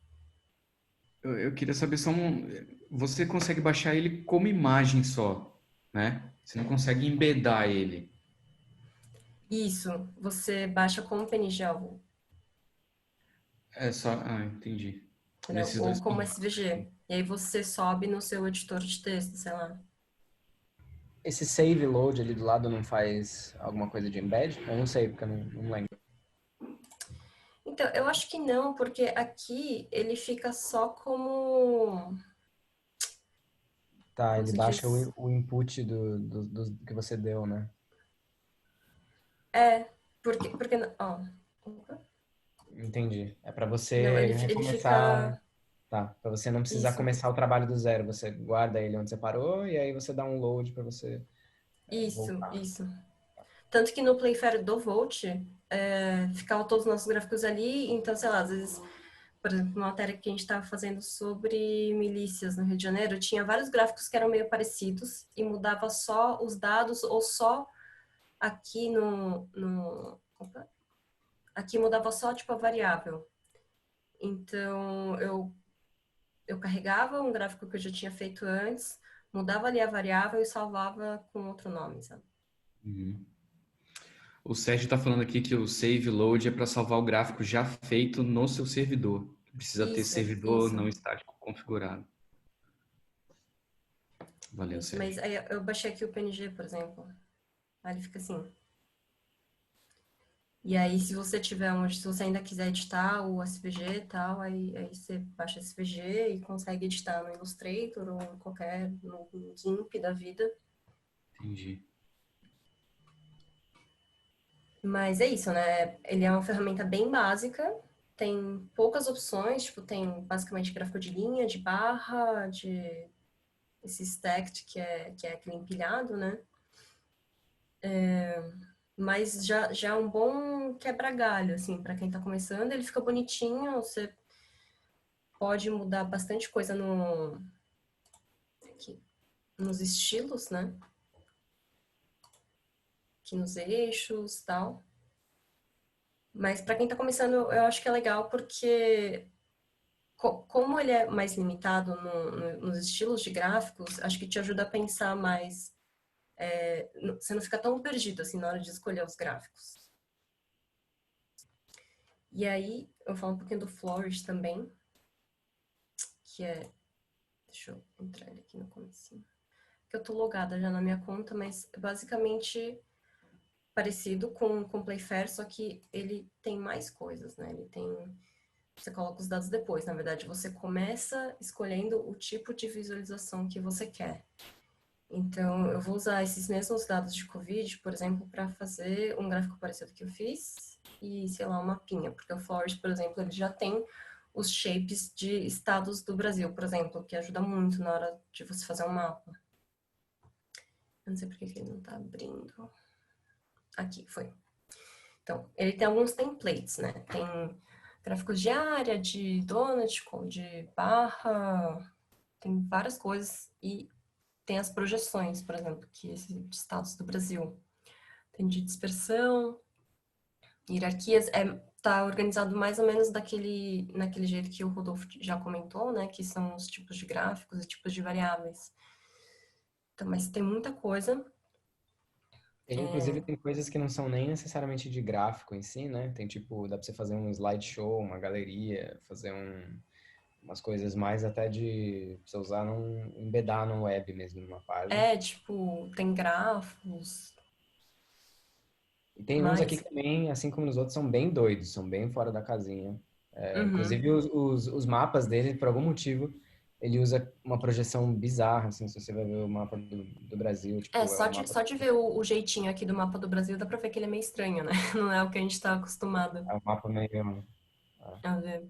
Eu queria saber só você consegue baixar ele como imagem só, né? Você não consegue embedar ele. Isso, você baixa como PNG, É só. Ah, entendi. entendeu? Nesses Ou dois como formatos SVG. aqui. E aí você sobe no seu editor de texto, sei lá. Esse save load ali do lado não faz alguma coisa de embed? Eu não sei, porque eu não lembro. Então, eu acho que não, porque aqui ele fica só como, Tá, como ele se baixa diz? o input do que você deu, né? É, porque, ó, opa. Entendi. É para Não, você ele recomeçar, fica, tá? Para você não precisar isso, começar o trabalho do zero. Você guarda ele onde você parou e aí você dá um load para você voltar. isso. Tanto que no Playfair do Volt, ficavam todos os nossos gráficos ali, então, sei lá, às vezes, por exemplo, uma matéria que a gente estava fazendo sobre milícias no Rio de Janeiro, tinha vários gráficos que eram meio parecidos e mudava só os dados ou só aqui opa, aqui mudava só tipo a variável. Então eu carregava um gráfico que eu já tinha feito antes, mudava ali a variável e salvava com outro nome, sabe? Uhum. O Sérgio está falando aqui que o save load é para salvar o gráfico já feito no seu servidor. Precisa ter Isso, servidor isso, não estático configurado. Valeu, isso. Mas Sérgio. aí eu baixei aqui o PNG, por exemplo. Aí ele fica assim. E aí, se você tiver se você ainda quiser editar o SVG e tal, aí você baixa SVG e consegue editar no Illustrator ou em qualquer, no GIMP da vida. Entendi. Mas é isso, né? Ele é uma ferramenta bem básica, tem poucas opções, tipo, tem basicamente gráfico de linha, de barra, de esse stacked, que é aquele empilhado, né? Mas já é um bom quebra-galho, assim, para quem tá começando, ele fica bonitinho, você pode mudar bastante coisa aqui, nos estilos, né? Aqui nos eixos e tal. Mas para quem tá começando, eu acho que é legal porque como ele é mais limitado nos estilos de gráficos, acho que te ajuda a pensar mais. Você não fica tão perdido assim na hora de escolher os gráficos. E aí, eu vou falar um pouquinho do Flourish também, que é. Deixa eu entrar ele aqui no comecinho. Que eu tô logada já na minha conta, mas basicamente parecido com o Playfair, só que ele tem mais coisas, né? Ele tem... Você coloca os dados depois, na verdade, você começa escolhendo o tipo de visualização que você quer. Então, eu vou usar esses mesmos dados de Covid, por exemplo, para fazer um gráfico parecido que eu fiz e, sei lá, um mapinha, porque o Flores, por exemplo, ele já tem os shapes de estados do Brasil, por exemplo, que ajuda muito na hora de você fazer um mapa. Eu não sei por que ele não tá abrindo. Aqui, foi. Então, ele tem alguns templates, né? Tem gráficos de área, de donut, de barra, tem várias coisas e tem as projeções, por exemplo, que de estados do Brasil. Tem de dispersão, hierarquias, tá organizado mais ou menos naquele jeito que o Rodolfo já comentou, né? Que são os tipos de gráficos e tipos de variáveis. Então, mas tem muita coisa. Inclusive, tem coisas que não são nem necessariamente de gráfico em si, né? Tem tipo, dá pra você fazer um slideshow, uma galeria, fazer umas coisas mais até de pra você usar embedar no web mesmo, numa página. Tipo, tem grafos, E tem uns aqui mas... que também, assim como nos outros, são bem doidos, são bem fora da casinha. Uhum. Inclusive, os mapas dele, por algum motivo, ele usa uma projeção bizarra, assim, se você vai ver o mapa do Brasil, tipo, é um mapa, Só de ver o jeitinho aqui do mapa do Brasil, dá pra ver que ele é meio estranho, né? Não é o que a gente tá acostumado é um mapa meio... a ver.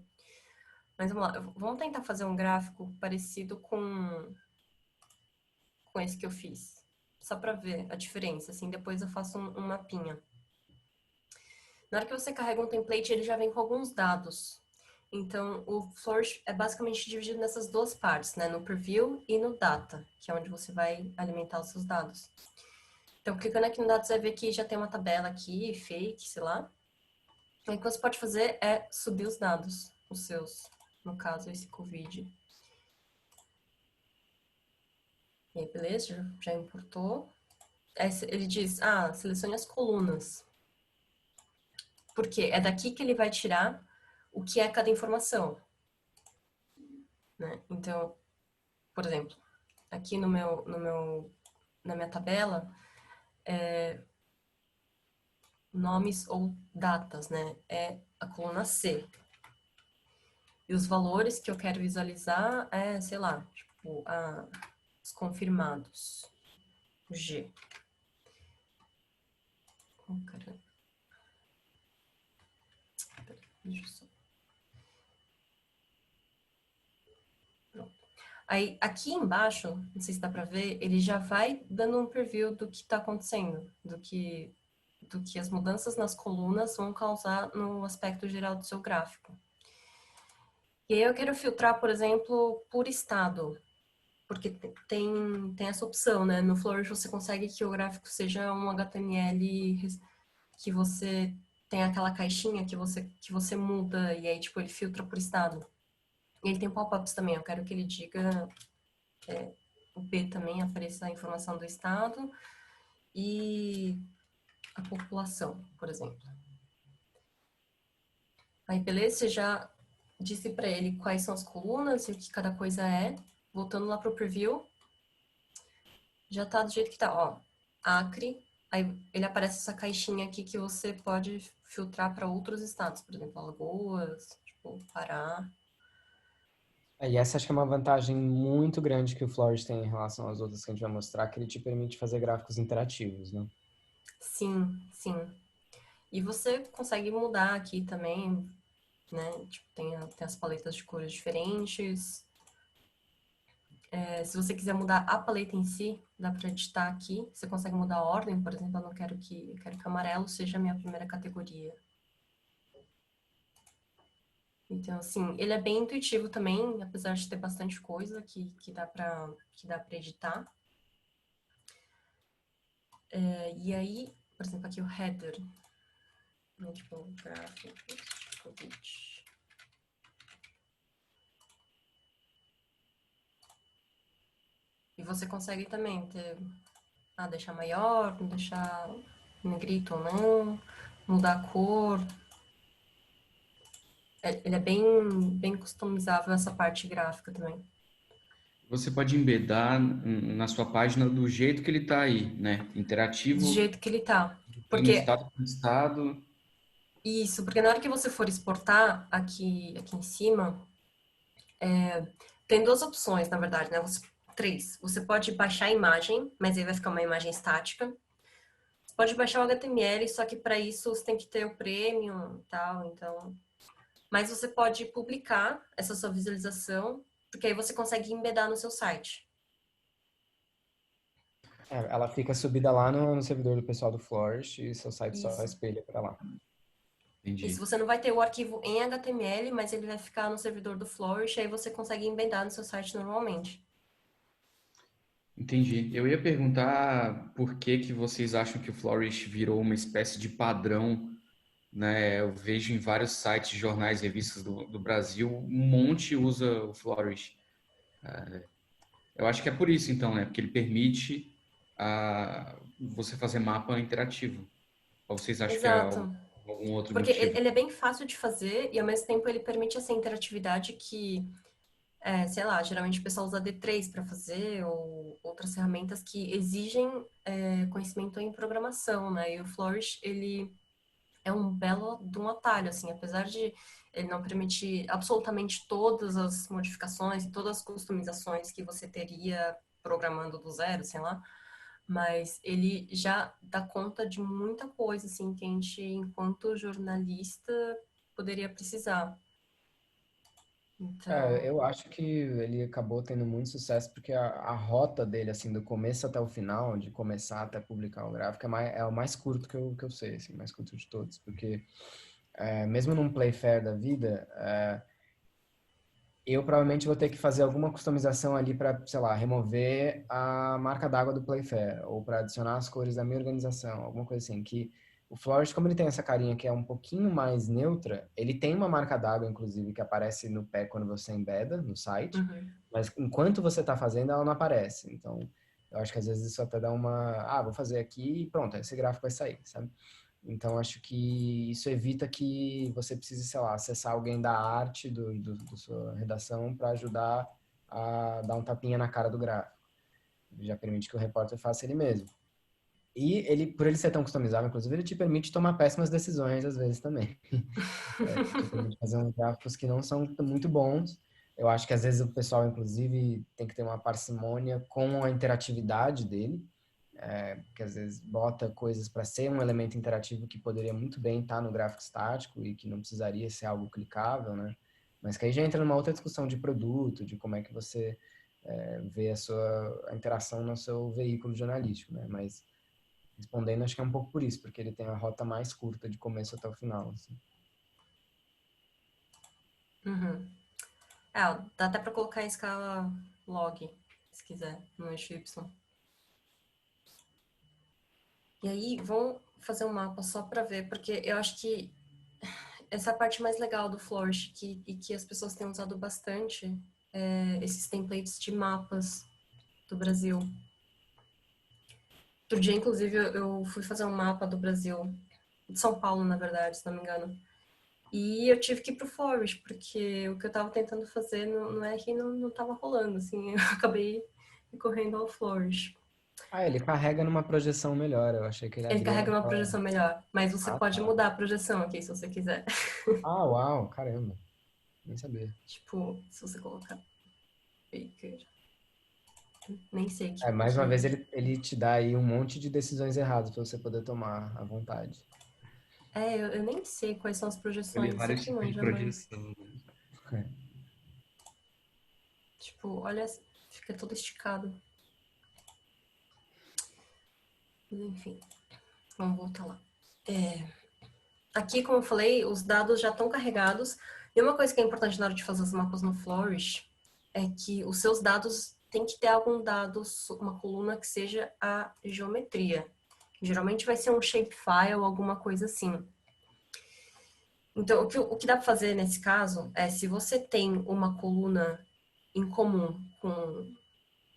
Mas vamos lá, vamos tentar fazer um gráfico parecido com esse que eu fiz. Só pra ver a diferença, assim, depois eu faço um mapinha. Na hora que você carrega um template, ele já vem com alguns dados. Então, o Flourish é basicamente dividido nessas duas partes, né? No Preview e no Data, que é onde você vai alimentar os seus dados. Então, clicando aqui no Dados, você vai ver que já tem uma tabela aqui, fake, sei lá. Aí o que você pode fazer é subir os dados, os seus, no caso, esse Covid. E aí, beleza, já importou. Aí ele diz, selecione as colunas. Por quê? É daqui que ele vai tirar o que é cada informação, né? Então, por exemplo, aqui na minha tabela, nomes ou datas, né? É a coluna C. E os valores que eu quero visualizar sei lá, tipo, os confirmados. O G. Oh, caramba. Deixa eu só... Pronto. Aí, aqui embaixo, não sei se dá pra ver, ele já vai dando um preview do que tá acontecendo, do que as mudanças nas colunas vão causar no aspecto geral do seu gráfico. E aí eu quero filtrar, por exemplo, por estado, porque tem essa opção, né? No Flourish você consegue que o gráfico seja um HTML que você tem aquela caixinha que você muda e aí, tipo, ele filtra por estado. E ele tem pop-ups também, eu quero que ele diga o P também, apareça a informação do estado e a população, por exemplo. Aí, beleza, você já disse para ele quais são as colunas e o que cada coisa é. Voltando lá para o preview, já tá do jeito que tá, ó. Acre, aí ele aparece essa caixinha aqui que você pode filtrar para outros estados, por exemplo, Alagoas, tipo, Pará. E essa acho que é uma vantagem muito grande que o Flourish tem em relação às outras que a gente vai mostrar, que ele te permite fazer gráficos interativos, né? Sim, sim. E você consegue mudar aqui também, né? Tipo, tem as paletas de cores diferentes. Se você quiser mudar a paleta em si, dá para editar aqui. Você consegue mudar a ordem, por exemplo, eu quero que o amarelo seja a minha primeira categoria. Então, assim, ele é bem intuitivo também, apesar de ter bastante coisa que dá para editar. E aí, por exemplo, aqui o header, né, tipo, gráficos, Covid. E você consegue também deixar maior, deixar negrito ou não, mudar a cor. Ele é bem customizável essa parte gráfica também. Você pode embedar na sua página do jeito que ele está aí, né? Do Interativo, jeito que ele tá. Tem no Porque estado por estado. isso, porque na hora que você for exportar aqui em cima, tem duas opções, na verdade, né? Três. Você pode baixar a imagem, mas aí vai ficar uma imagem estática. Você pode baixar o HTML, só que para isso você tem que ter o premium e tal, então. Mas você pode publicar essa sua visualização, porque aí você consegue embedar no seu site. Ela fica subida lá no servidor do pessoal do Flourish e seu site só Isso. espelha para lá. Isso, Entendi. você não vai ter o arquivo em HTML, mas ele vai ficar no servidor do Flourish, aí você consegue embedar no seu site normalmente. Entendi. Eu ia perguntar por que que vocês acham que o Flourish virou uma espécie de padrão, né? Eu vejo em vários sites, jornais, revistas do Brasil, um monte usa o Flourish. Eu acho que é por isso, então, né? Porque ele permite você fazer mapa interativo. Ou vocês acham que é Exato. algum outro Porque motivo? ele é bem fácil de fazer e ao mesmo tempo ele permite essa interatividade que, sei lá, geralmente o pessoal usa D3 para fazer ou outras ferramentas que exigem conhecimento em programação, né? E o Flourish, ele é um belo de um atalho, assim, apesar de ele não permitir absolutamente todas as modificações e todas as customizações que você teria programando do zero, sei lá, mas ele já dá conta de muita coisa, assim, que a gente, enquanto jornalista, poderia precisar. Então, Eu acho que ele acabou tendo muito sucesso porque a rota dele, assim, do começo até o final, de começar até publicar o gráfico, é o mais curto que eu sei, assim, mais curto de todos. Porque mesmo num Playfair da vida, eu provavelmente vou ter que fazer alguma customização ali para, sei lá, remover a marca d'água do Playfair, ou para adicionar as cores da minha organização, alguma coisa assim. Que o Flourish, como ele tem essa carinha que é um pouquinho mais neutra, ele tem uma marca d'água, inclusive, que aparece no pé quando você embeda no site, uhum, mas enquanto você está fazendo, ela não aparece. Então, eu acho que às vezes isso até dá vou fazer aqui e pronto, esse gráfico vai sair, sabe? Então, acho que isso evita que você precise, sei lá, acessar alguém da arte do sua redação para ajudar a dar um tapinha na cara do gráfico. Ele já permite que o repórter faça ele mesmo. E ele, por ele ser tão customizável, inclusive, ele te permite tomar péssimas decisões às vezes também. Te permite fazer uns gráficos que não são muito bons. Eu acho que às vezes o pessoal, inclusive, tem que ter uma parcimônia com a interatividade dele, que às vezes bota coisas para ser um elemento interativo que poderia muito bem estar no gráfico estático e que não precisaria ser algo clicável, né? Mas que aí já entra numa outra discussão de produto, de como é que você vê a interação no seu veículo jornalístico, né? Mas respondendo, acho que é um pouco por isso, porque ele tem a rota mais curta de começo até o final, assim. uhum. Dá até para colocar em escala log, se quiser, no eixo Y. E aí, vamos fazer um mapa só para ver, porque eu acho que essa é a parte mais legal do Flourish, e que as pessoas têm usado bastante, esses templates de mapas do Brasil. Outro dia, inclusive, eu fui fazer um mapa do Brasil, de São Paulo, na verdade, se não me engano. E eu tive que ir pro Flourish, porque o que eu tava tentando fazer no R não tava rolando, assim, eu acabei recorrendo ao Flourish. Ele carrega numa projeção melhor. Eu achei que ele Ele abria carrega uma naquela. projeção melhor, mas você Ah, pode tá. mudar a projeção aqui, se você quiser. Ah, uau, caramba. Nem sabia. Tipo, se você colocar Baker, nem sei Mais uma vez, ele te dá aí um monte de decisões erradas para você poder tomar à vontade. eu nem sei quais são as Ele projeções, você vários que tipos de manja mais. projeção. Tipo, olha, fica todo esticado. Mas enfim, vamos voltar lá. Aqui, como eu falei, os dados já estão carregados. E uma coisa que é importante na hora de fazer os mapas no Flourish é que os seus dados tem que ter algum dado, uma coluna que seja a geometria. Geralmente vai ser um shapefile, alguma coisa assim. Então, o que dá para fazer nesse caso é, se você tem uma coluna em comum com,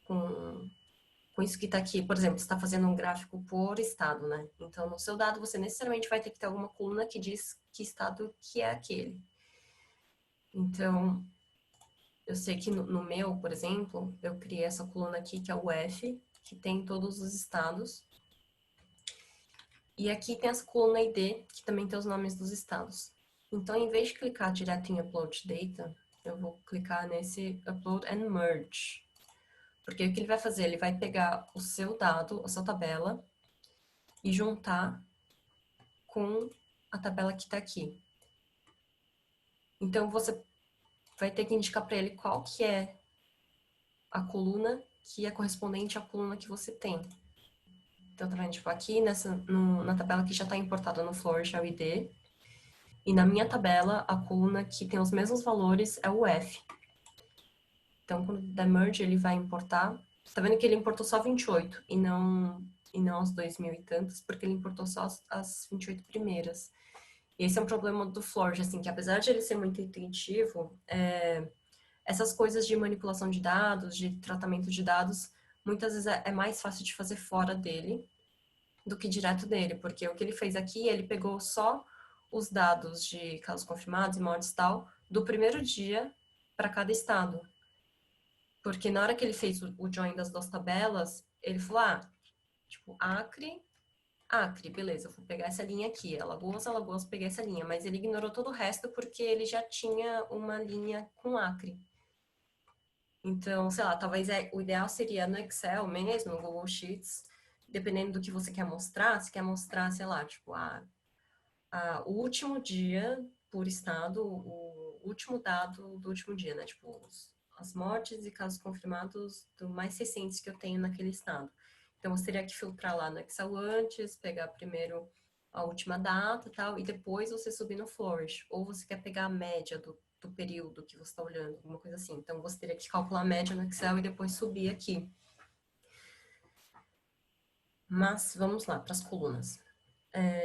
com isso que está aqui, por exemplo, você está fazendo um gráfico por estado, né? Então, no seu dado, você necessariamente vai ter que ter alguma coluna que diz que estado que é aquele. Então, eu sei que no meu, por exemplo, eu criei essa coluna aqui, que é o F, que tem todos os estados. E aqui tem essa coluna ID, que também tem os nomes dos estados. Então, em vez de clicar direto em Upload Data, eu vou clicar nesse Upload and Merge. Porque o que ele vai fazer? Ele vai pegar o seu dado, a sua tabela, e juntar com a tabela que está aqui. Então, você vai ter que indicar para ele qual que é a coluna que é correspondente à coluna que você tem. Então, tá vendo? Tipo, aqui na tabela que já está importada no Flourish é o ID. E na minha tabela, a coluna que tem os mesmos valores é o F. Então, quando der merge, ele vai importar. Você tá vendo que ele importou só 28 e não os 2.000 e tantos, porque ele importou só as 28 primeiras. E esse é um problema do Flourish, assim, que apesar de ele ser muito intuitivo, essas coisas de manipulação de dados, de tratamento de dados, muitas vezes é mais fácil de fazer fora dele do que direto dele, porque o que ele fez aqui, ele pegou só os dados de casos confirmados e mortes e tal, do primeiro dia para cada estado. Porque na hora que ele fez o join das duas tabelas, ele falou, tipo, Acre, beleza, eu vou pegar essa linha aqui. Alagoas, peguei essa linha. Mas ele ignorou todo o resto porque ele já tinha uma linha com Acre. Então, sei lá, talvez o ideal seria no Excel mesmo, no Google Sheets, dependendo do que você quer mostrar. Se quer mostrar, sei lá, tipo, o último dia por estado, o último dado do último dia, né? Tipo, as mortes e casos confirmados do mais recentes que eu tenho naquele estado. Então, você teria que filtrar lá no Excel antes, pegar primeiro a última data e tal, e depois você subir no Flourish. Ou você quer pegar a média do período que você está olhando, alguma coisa assim. Então, você teria que calcular a média no Excel e depois subir aqui. Mas, vamos lá, para as colunas.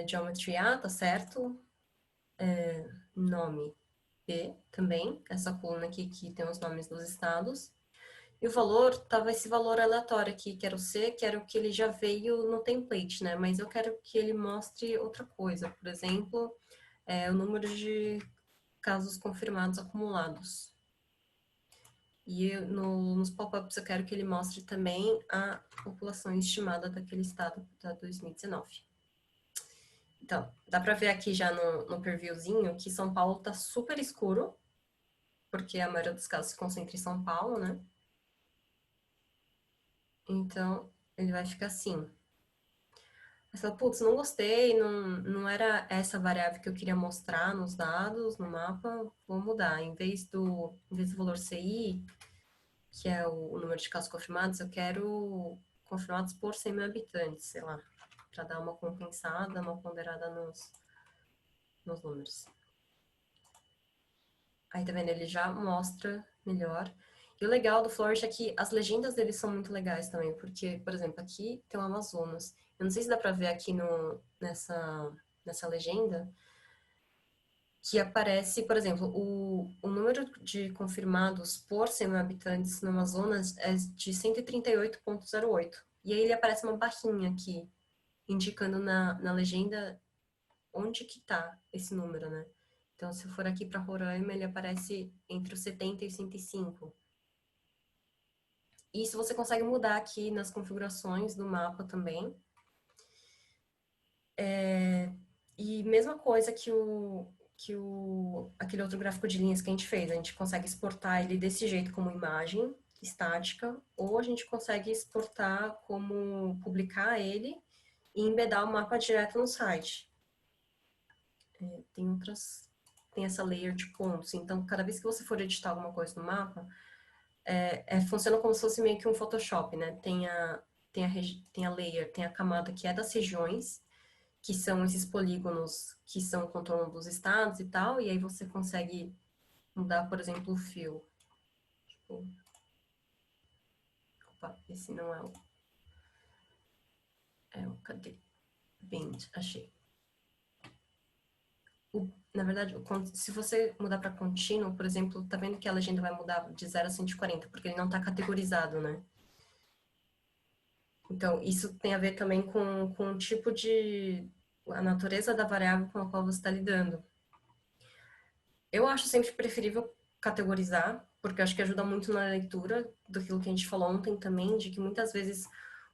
Geometry A, tá certo. Nome B também, essa coluna aqui que tem os nomes dos estados. E o valor, tava esse valor aleatório aqui, que era o C, que era o que ele já veio no template, né? Mas eu quero que ele mostre outra coisa. Por exemplo, o número de casos confirmados acumulados. E nos pop-ups eu quero que ele mostre também a população estimada daquele estado para 2019. Então, dá para ver aqui já no previewzinho que São Paulo tá super escuro, porque a maioria dos casos se concentra em São Paulo, né? Então, ele vai ficar assim. Você fala, putz, não gostei, não era essa variável que eu queria mostrar nos dados, no mapa, vou mudar. Em vez do valor CI, que é o número de casos confirmados, eu quero confirmados por 100 mil habitantes, sei lá, para dar uma compensada, uma ponderada nos números. Aí, tá vendo? Ele já mostra melhor. E o legal do Flourish é que as legendas dele são muito legais também, porque, por exemplo, aqui tem o Amazonas. Eu não sei se dá pra ver aqui nessa legenda, que aparece, por exemplo, o número de confirmados por 100 mil habitantes no Amazonas é de 138,08. E aí ele aparece uma barrinha aqui, indicando na legenda onde que tá esse número, né? Então, se eu for aqui para Roraima, ele aparece entre os 70 e 105. Isso você consegue mudar aqui nas configurações do mapa também. E mesma coisa que aquele outro gráfico de linhas que a gente fez. A gente consegue exportar ele desse jeito como imagem estática, ou a gente consegue exportar como publicar ele e embedar o mapa direto no site. Tem essa layer de pontos. Então, cada vez que você for editar alguma coisa no mapa, funciona como se fosse meio que um Photoshop, né? Tem a layer, tem a camada que é das regiões, que são esses polígonos que são o contorno dos estados e tal, e aí você consegue mudar, por exemplo, o fio. Tipo, opa, esse não é cadê? Bend, achei. Na verdade, se você mudar para contínuo, por exemplo, tá vendo que a legenda vai mudar de 0 a 140, porque ele não está categorizado, né? Então, isso tem a ver também com o tipo a natureza da variável com a qual você está lidando. Eu acho sempre preferível categorizar, porque eu acho que ajuda muito na leitura do que a gente falou ontem também, de que muitas vezes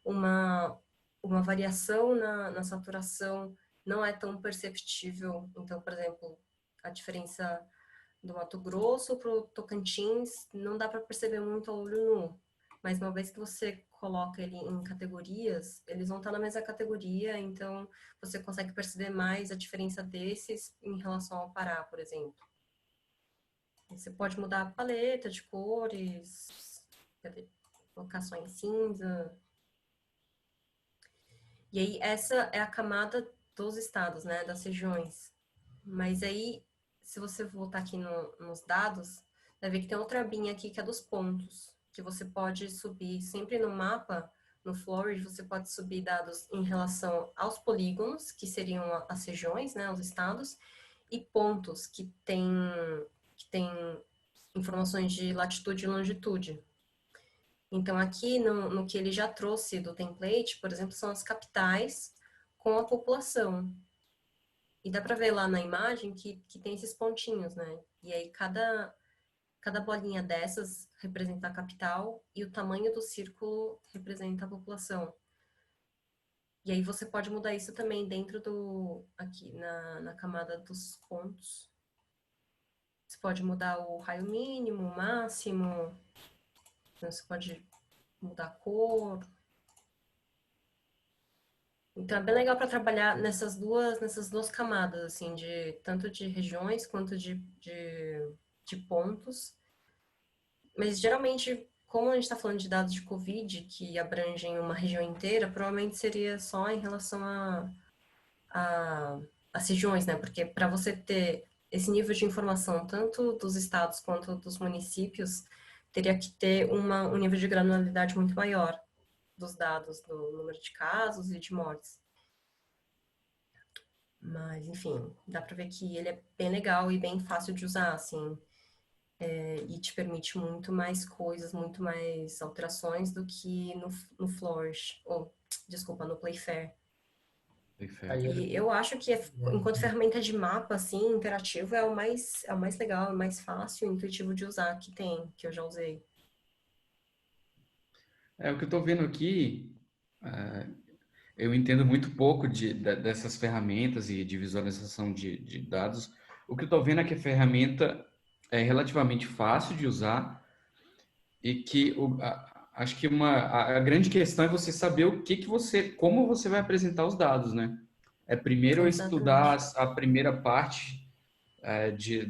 uma uma variação na saturação não é tão perceptível. Então, por exemplo, a diferença do Mato Grosso para o Tocantins não dá para perceber muito a olho nu. Mas uma vez que você coloca ele em categorias, eles vão estar na mesma categoria, então você consegue perceber mais a diferença desses em relação ao Pará, por exemplo. Você pode mudar a paleta de cores, colocar só em cinza. E aí essa é a camada dos estados, né, das regiões. Mas aí, se você voltar aqui nos dados, vai ver que tem outra abinha aqui que é dos pontos, que você pode subir sempre no mapa, no Flourish, você pode subir dados em relação aos polígonos, que seriam as regiões, né, os estados, e pontos que tem informações de latitude e longitude. Então, aqui no que ele já trouxe do template, por exemplo, são as capitais com a população. E dá para ver lá na imagem que tem esses pontinhos, né? E aí cada bolinha dessas representa a capital e o tamanho do círculo representa a população. E aí você pode mudar isso também dentro aqui na camada dos pontos. Você pode mudar o raio mínimo, o máximo, você pode mudar a cor. Então é bem legal para trabalhar nessas duas camadas, assim, tanto de regiões quanto de pontos. Mas geralmente, como a gente está falando de dados de Covid que abrangem uma região inteira, provavelmente seria só em relação às regiões, né? Porque para você ter esse nível de informação, tanto dos estados quanto dos municípios, teria que ter um nível de granularidade muito maior dos dados, do número de casos e de mortes. Mas, enfim, dá para ver que ele é bem legal e bem fácil de usar, assim. E te permite muito mais coisas, muito mais alterações do que no Flourish, ou, desculpa, no Playfair. Aí ele, E eu acho que, enquanto ferramenta de mapa, assim, interativo, é o mais legal, é o mais fácil e intuitivo de usar que tem, que eu já usei. O que eu estou vendo aqui, eu entendo muito pouco dessas ferramentas e de visualização de dados. O que eu estou vendo é que a ferramenta é relativamente fácil de usar e que acho que a grande questão é você saber como você vai apresentar os dados, né? Primeiro estudar Exatamente. a primeira parte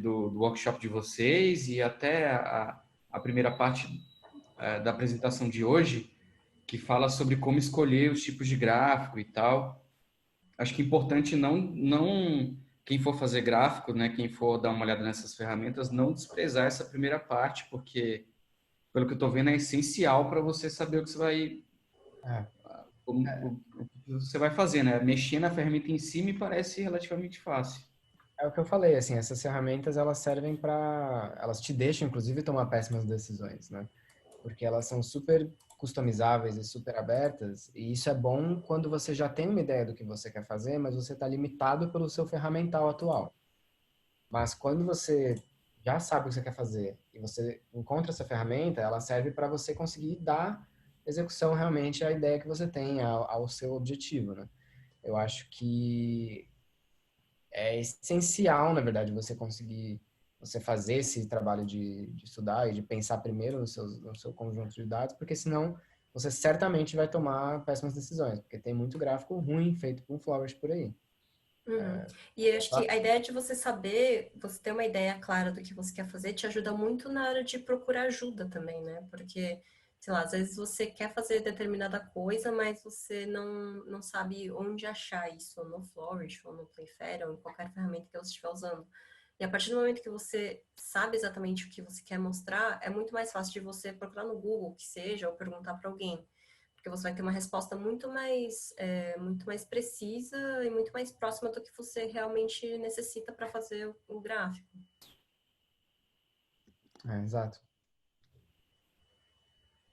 do workshop de vocês e até a primeira parte da apresentação de hoje, que fala sobre como escolher os tipos de gráfico e tal. Acho que é importante não quem for fazer gráfico, né, quem for dar uma olhada nessas ferramentas, não desprezar essa primeira parte, porque, pelo que eu estou vendo, é essencial para você saber o que você vai, é, o que você vai fazer, né? Mexer na ferramenta em si me parece relativamente fácil. é o que eu falei, assim, essas ferramentas elas servem para, elas te deixam inclusive tomar péssimas decisões, né? Porque elas são super customizáveis e super abertas, e isso é bom quando você já tem uma ideia do que você quer fazer, mas você está limitado pelo seu ferramental atual. Mas quando você já sabe o que você quer fazer e você encontra essa ferramenta, ela serve para você conseguir dar execução realmente à ideia que você tem, ao seu objetivo, né? Eu acho que é essencial, na verdade, você fazer esse trabalho de estudar e de pensar primeiro no seu conjunto de dados, porque senão você certamente vai tomar péssimas decisões, porque tem muito gráfico ruim feito com Flowers por aí. Uhum. E eu acho que a ideia de você saber, você ter uma ideia clara do que você quer fazer, te ajuda muito na hora de procurar ajuda também, né? Porque, sei lá, às vezes você quer fazer determinada coisa, mas você não sabe onde achar isso, no Flourish, ou no Playfair, ou em qualquer ferramenta que você estiver usando. E a partir do momento que você sabe exatamente o que você quer mostrar, é muito mais fácil de você procurar no Google, que seja, ou perguntar para alguém. Porque você vai ter uma resposta muito mais precisa e muito mais próxima do que você realmente necessita para fazer o gráfico. Exato.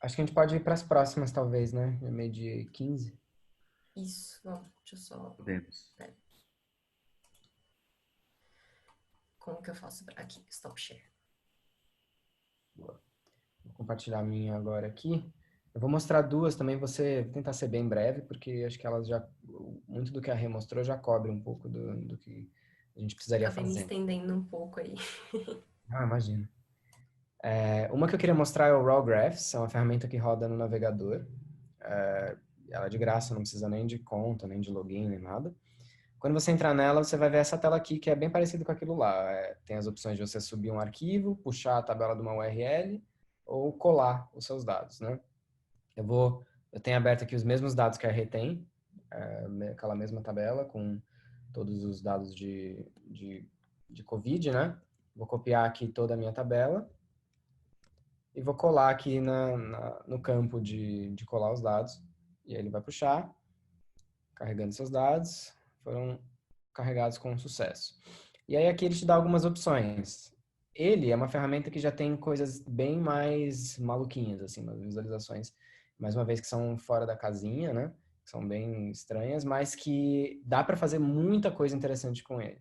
Acho que a gente pode ir para as próximas, talvez, né? É meio de 15. Isso, ó, deixa eu só. Podemos. Pera, como que eu faço aqui? Stop share. Vou compartilhar a minha agora aqui. Eu vou mostrar duas também, vou tentar ser bem breve, porque acho que elas já, muito do que a Rê mostrou já cobre um pouco do que a gente precisaria Acabei me fazer. estendendo um pouco aí. Ah, imagino. Uma que eu queria mostrar é o Raw Graphs, é uma ferramenta que roda no navegador. Ela é de graça, não precisa nem de conta, nem de login, nem nada. Quando você entrar nela, você vai ver essa tela aqui, que é bem parecido com aquilo lá. Tem as opções de você subir um arquivo, puxar a tabela de uma URL ou colar os seus dados, né? Eu tenho aberto aqui os mesmos dados que a Rê tem, aquela mesma tabela com todos os dados de Covid, né? Vou copiar aqui toda a minha tabela e vou colar aqui no campo de colar os dados. E aí ele vai puxar, carregando seus dados, foram carregados com sucesso. E aí aqui ele te dá algumas opções. Ele é uma ferramenta que já tem coisas bem mais maluquinhas, assim, umas visualizações, mais uma vez que são fora da casinha, né? São bem estranhas, mas que dá para fazer muita coisa interessante com ele.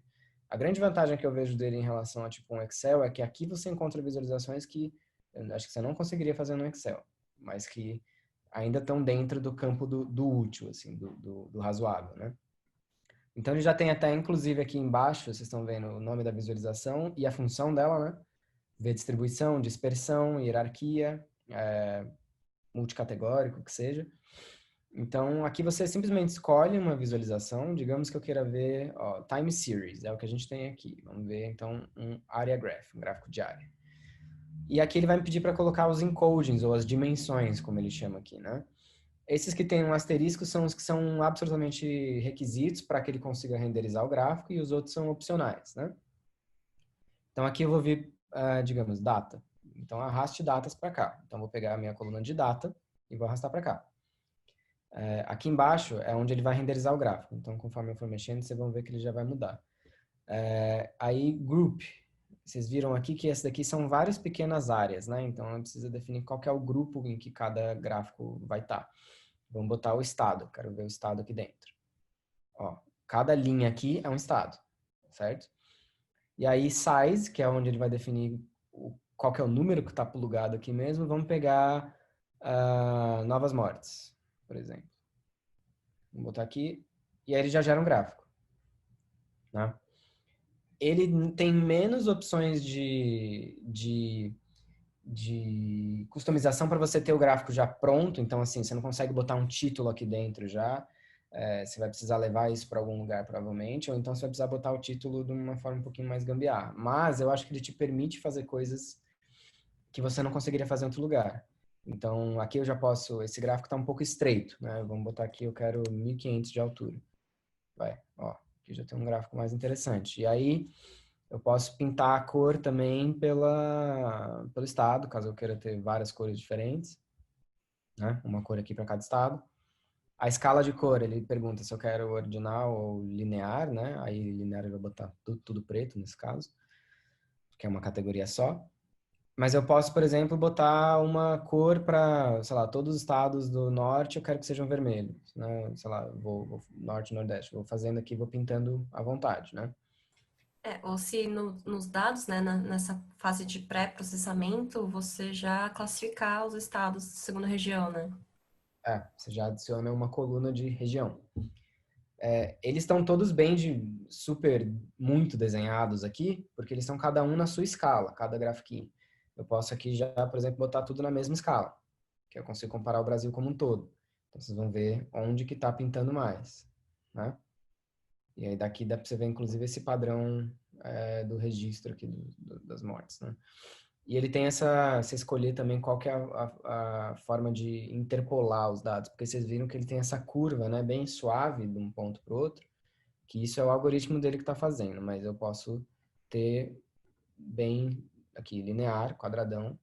A grande vantagem que eu vejo dele em relação a tipo um Excel é que aqui você encontra visualizações que eu acho que você não conseguiria fazer no Excel, mas que ainda estão dentro do campo do útil, assim, do razoável, né? Então ele já tem até, inclusive aqui embaixo, vocês estão vendo o nome da visualização e a função dela, né? Ver distribuição, dispersão, hierarquia, multicategórico, que seja. Então aqui você simplesmente escolhe uma visualização, digamos que eu queira ver, time series, é o que a gente tem aqui. Vamos ver então um area graph, um gráfico de área. E aqui ele vai me pedir para colocar os encodings, ou as dimensões, como ele chama aqui, né? Esses que têm um asterisco são os que são absolutamente requisitos para que ele consiga renderizar o gráfico e os outros são opcionais, né? Então aqui eu vou vir, digamos, data. Então arraste datas para cá. Então vou pegar a minha coluna de data e vou arrastar para cá. Aqui embaixo é onde ele vai renderizar o gráfico. Então conforme eu for mexendo, vocês vão ver que ele já vai mudar. Aí group. Vocês viram aqui que esse daqui são várias pequenas áreas, né? Então eu preciso definir qual que é o grupo em que cada gráfico vai estar. Vamos botar o estado. Quero ver o estado aqui dentro. Ó, cada linha aqui é um estado, certo? E aí size, que é onde ele vai definir qual que é o número que está plugado aqui mesmo. Vamos pegar novas mortes, por exemplo. Vamos botar aqui. E aí ele já gera um gráfico, né? Ele tem menos opções de customização para você ter o gráfico já pronto. Então, assim, você não consegue botar um título aqui dentro já. Você vai precisar levar isso para algum lugar, provavelmente. Ou então você vai precisar botar o título de uma forma um pouquinho mais gambiarra. Mas eu acho que ele te permite fazer coisas que você não conseguiria fazer em outro lugar. Então, aqui eu já posso... Esse gráfico está um pouco estreito, né? Vamos botar aqui, eu quero 1.500 de altura. Vai, ó. Aqui já tem um gráfico mais interessante. E aí... Eu posso pintar a cor também pelo estado, caso eu queira ter várias cores diferentes, né? Uma cor aqui para cada estado. A escala de cor, ele pergunta se eu quero ordinal ou linear, né? Aí linear eu vou botar tudo preto nesse caso, que é uma categoria só. Mas eu posso, por exemplo, botar uma cor para, sei lá, todos os estados do norte eu quero que sejam vermelhos, né? Sei lá, vou norte, nordeste, vou fazendo aqui, vou pintando à vontade, né? Ou se nos dados, né, nessa fase de pré-processamento, você já classificar os estados segundo região, né? Você já adiciona uma coluna de região. Eles estão todos bem super, muito desenhados aqui, porque eles estão cada um na sua escala, cada grafiquinho. Eu posso aqui já, por exemplo, botar tudo na mesma escala, que eu consigo comparar o Brasil como um todo. Então, vocês vão ver onde que está pintando mais, né? E aí daqui dá para você ver, inclusive, esse padrão do registro aqui das mortes, né? E ele tem você escolher também qual que é a forma de interpolar os dados, porque vocês viram que ele tem essa curva, né, bem suave de um ponto para o outro, que isso é o algoritmo dele que está fazendo, mas eu posso ter bem aqui linear, quadradão,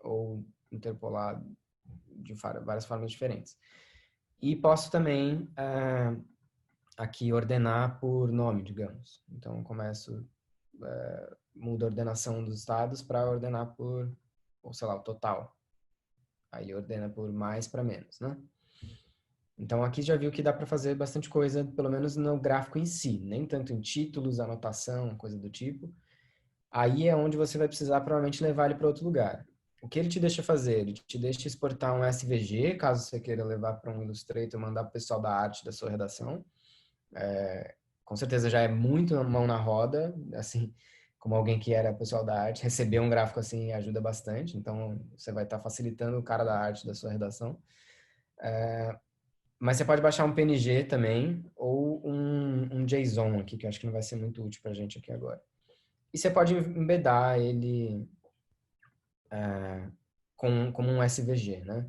ou interpolar de várias formas diferentes. E posso também aqui ordenar por nome, digamos. Então eu começo muda a ordenação dos estados para ordenar por, ou sei lá, o total. Aí ele ordena por mais para menos, né? Então aqui já viu que dá para fazer bastante coisa, pelo menos no gráfico em si, nem tanto em títulos, anotação, coisa do tipo. Aí é onde você vai precisar provavelmente levar ele para outro lugar. o que ele te deixa fazer? Ele te deixa exportar um SVG, caso você queira levar para um Illustrator, mandar para o pessoal da arte da sua redação. Com certeza já é muito mão na roda, assim, como alguém que era pessoal da arte, receber um gráfico assim ajuda bastante, então você vai estar facilitando o cara da arte da sua redação. Mas você pode baixar um PNG também, ou um JSON aqui, que eu acho que não vai ser muito útil para a gente aqui agora. E você pode embedar ele como um SVG, né?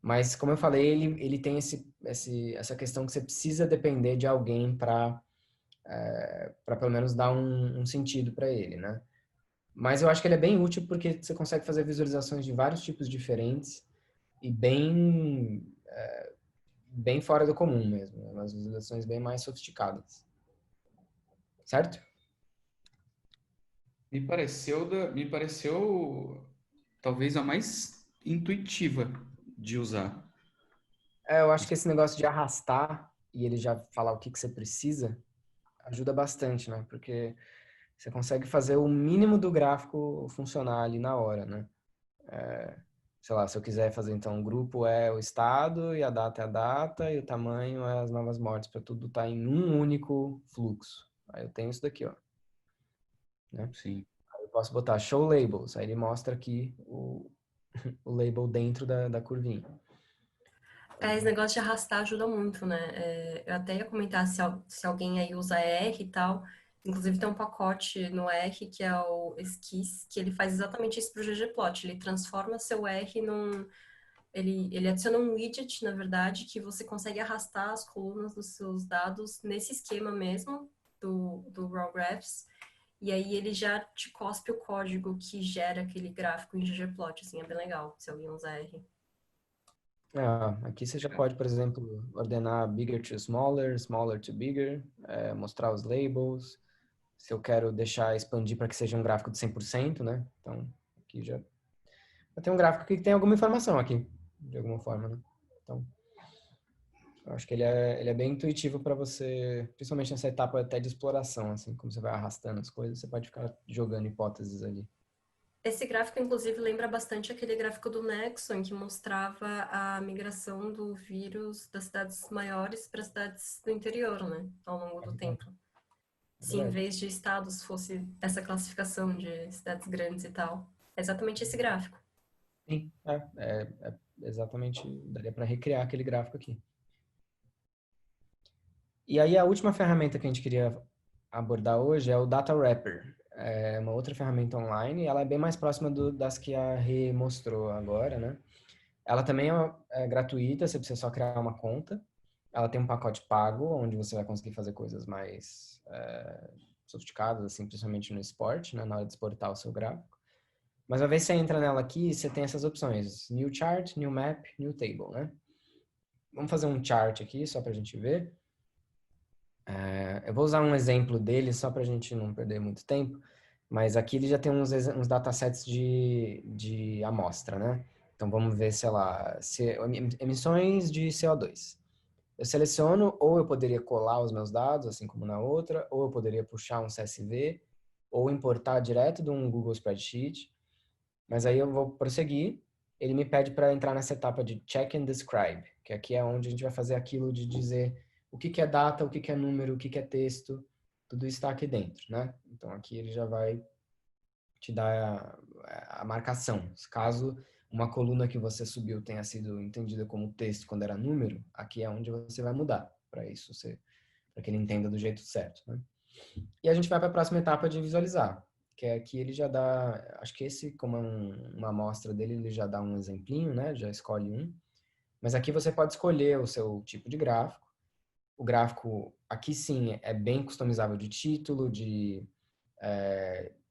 Mas, como eu falei, ele tem essa questão que você precisa depender de alguém para pelo menos dar um sentido para ele, né? Mas eu acho que ele é bem útil porque você consegue fazer visualizações de vários tipos diferentes e bem fora do comum mesmo, né? Umas visualizações bem mais sofisticadas. Certo? Me pareceu talvez a mais intuitiva de usar. Eu acho que esse negócio de arrastar e ele já falar o que você precisa ajuda bastante, né? Porque você consegue fazer o mínimo do gráfico funcionar ali na hora, né? Sei lá, se eu quiser fazer então um grupo é o estado e a data é a data e o tamanho é as novas mortes, para tudo estar em um único fluxo. Aí eu tenho isso daqui, ó, né? Sim. Aí eu posso botar show labels, aí ele mostra aqui o label dentro da curvinha. Esse negócio de arrastar ajuda muito, né? Eu até ia comentar se alguém aí usa R e tal. Inclusive tem um pacote no R que é o Esquisse, que ele faz exatamente isso pro ggplot. Ele transforma seu R num... Ele adiciona um widget, na verdade, que você consegue arrastar as colunas dos seus dados nesse esquema mesmo do Raw Graphs. E aí ele já te cospe o código que gera aquele gráfico em ggplot, assim, é bem legal se alguém usa R. Aqui você já pode, por exemplo, ordenar bigger to smaller, smaller to bigger, mostrar os labels. Se eu quero deixar expandir para que seja um gráfico de 100%, né? Então, aqui já tem um gráfico que tem alguma informação aqui, de alguma forma, né? Então, eu acho que ele é bem intuitivo para você, principalmente nessa etapa até de exploração, assim, como você vai arrastando as coisas, você pode ficar jogando hipóteses ali. Esse gráfico, inclusive, lembra bastante aquele gráfico do Nexon, que mostrava a migração do vírus das cidades maiores para as cidades do interior, né, ao longo do tempo. É Se em verdade. vez de estados fosse essa classificação de cidades grandes e tal. É exatamente esse gráfico. Sim, exatamente, daria para recriar aquele gráfico aqui. E aí a última ferramenta que a gente queria abordar hoje é o Data Wrapper. É uma outra ferramenta online, ela é bem mais próxima das que a Rê mostrou agora, né? Ela também é gratuita, você precisa só criar uma conta. Ela tem um pacote pago, onde você vai conseguir fazer coisas mais sofisticadas, assim, principalmente no esporte, né, na hora de exportar o seu gráfico. Mas uma vez que você entra nela aqui, você tem essas opções: New Chart, New Map, New Table, né? Vamos fazer um chart aqui, só para a gente ver. Eu vou usar um exemplo dele, só para a gente não perder muito tempo. Mas aqui ele já tem uns datasets de amostra, né? Então vamos ver, sei lá, emissões de CO2. Eu seleciono, ou eu poderia colar os meus dados, assim como na outra, ou eu poderia puxar um CSV, ou importar direto de um Google Spreadsheet. Mas aí eu vou prosseguir. Ele me pede para entrar nessa etapa de check and describe, que aqui é onde a gente vai fazer aquilo de dizer o que é data, o que é número, o que é texto, tudo está aqui dentro, né? Então aqui ele já vai te dar a marcação. Caso uma coluna que você subiu tenha sido entendida como texto quando era número, aqui é onde você vai mudar para isso, para que ele entenda do jeito certo, né? E a gente vai para a próxima etapa de visualizar, que é aqui ele já dá, acho que esse, como é uma amostra dele, ele já dá um exemplinho, né? Já escolhe um. Mas aqui você pode escolher o seu tipo de gráfico. O gráfico, aqui sim, é bem customizável de título, de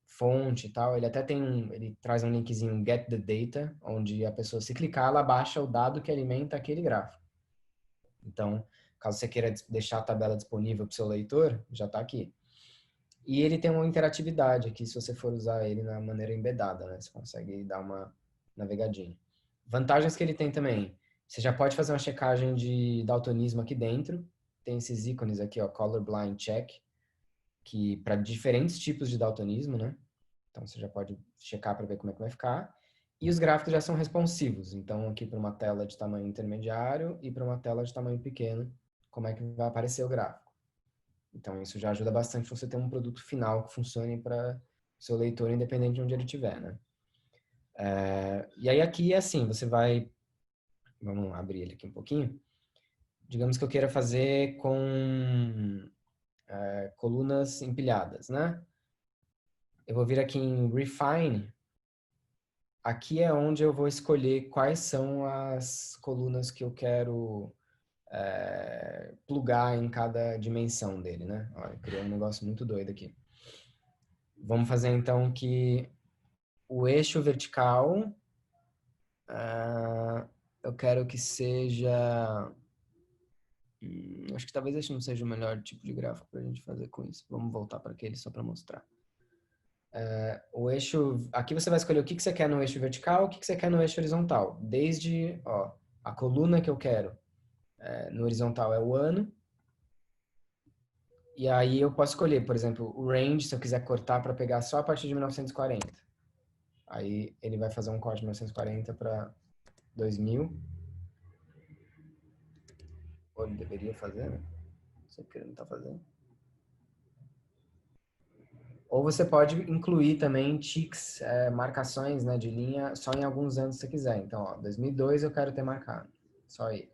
fonte e tal. Ele até ele traz um linkzinho Get the Data, onde a pessoa, se clicar, ela baixa o dado que alimenta aquele gráfico. Então, caso você queira deixar a tabela disponível para o seu leitor, já está aqui. E ele tem uma interatividade aqui, se você for usar ele na maneira embedada, né? Você consegue dar uma navegadinha. Vantagens que ele tem também. Você já pode fazer uma checagem de daltonismo aqui dentro. Tem esses ícones aqui, ó, Colorblind Check, que para diferentes tipos de daltonismo, né? Então você já pode checar para ver como é que vai ficar. E os gráficos já são responsivos. Então, aqui para uma tela de tamanho intermediário e para uma tela de tamanho pequeno, como é que vai aparecer o gráfico. Então, isso já ajuda bastante você ter um produto final que funcione para o seu leitor, independente de onde ele estiver, né? E aí aqui é assim, você vai... Vamos abrir ele aqui um pouquinho. Digamos que eu queira fazer com colunas empilhadas, né? Eu vou vir aqui em Refine. Aqui é onde eu vou escolher quais são as colunas que eu quero plugar em cada dimensão dele, né? Olha, criou um negócio muito doido aqui. Vamos fazer então que o eixo vertical, eu quero que seja... acho que talvez esse não seja o melhor tipo de gráfico para a gente fazer com isso. Vamos voltar para aquele só para mostrar. O eixo... Aqui você vai escolher o que você quer no eixo vertical, o que você quer no eixo horizontal. Desde, ó, a coluna que eu quero no horizontal é o ano. E aí eu posso escolher, por exemplo, o range, se eu quiser cortar para pegar só a partir de 1940. Aí ele vai fazer um corte de 1940 para 2000. Ou ele deveria fazer, né? Não sei porque ele não está fazendo. Ou você pode incluir também ticks, marcações, né, de linha só em alguns anos se você quiser. Então, ó, 2002 eu quero ter marcado, só ele.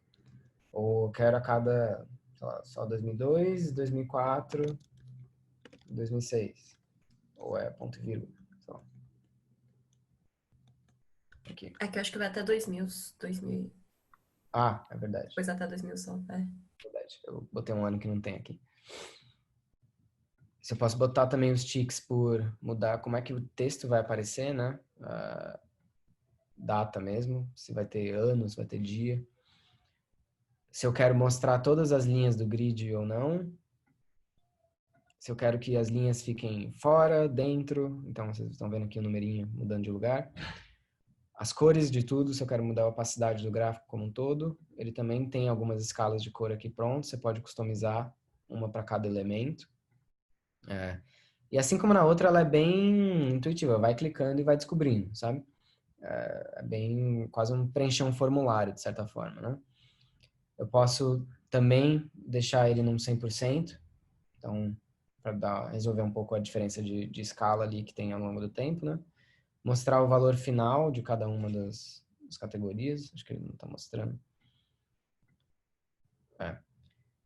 Ou eu quero a cada, sei lá, só 2002, 2004, 2006. Ou é ponto e vírgula, só. Aqui. É que eu acho que vai até 2000, Ah, é verdade. depois até 2000 só, Verdade. Eu botei um ano que não tem aqui. Se eu posso botar também os ticks por mudar como é que o texto vai aparecer, né? Data mesmo, se vai ter anos, vai ter dia. Se eu quero mostrar todas as linhas do grid ou não. Se eu quero que as linhas fiquem fora, dentro. Então, vocês estão vendo aqui o numerinho mudando de lugar. As cores de tudo, se eu quero mudar a opacidade do gráfico como um todo. Ele também tem algumas escalas de cor aqui pronto. Você pode customizar uma para cada elemento. E assim como na outra, ela é bem intuitiva. Vai clicando e vai descobrindo, sabe? É bem quase preencher um formulário, de certa forma, né? Eu posso também deixar ele num 100%. Então, para resolver um pouco a diferença de escala ali que tem ao longo do tempo, né? Mostrar o valor final de cada uma das categorias. Acho que ele não está mostrando.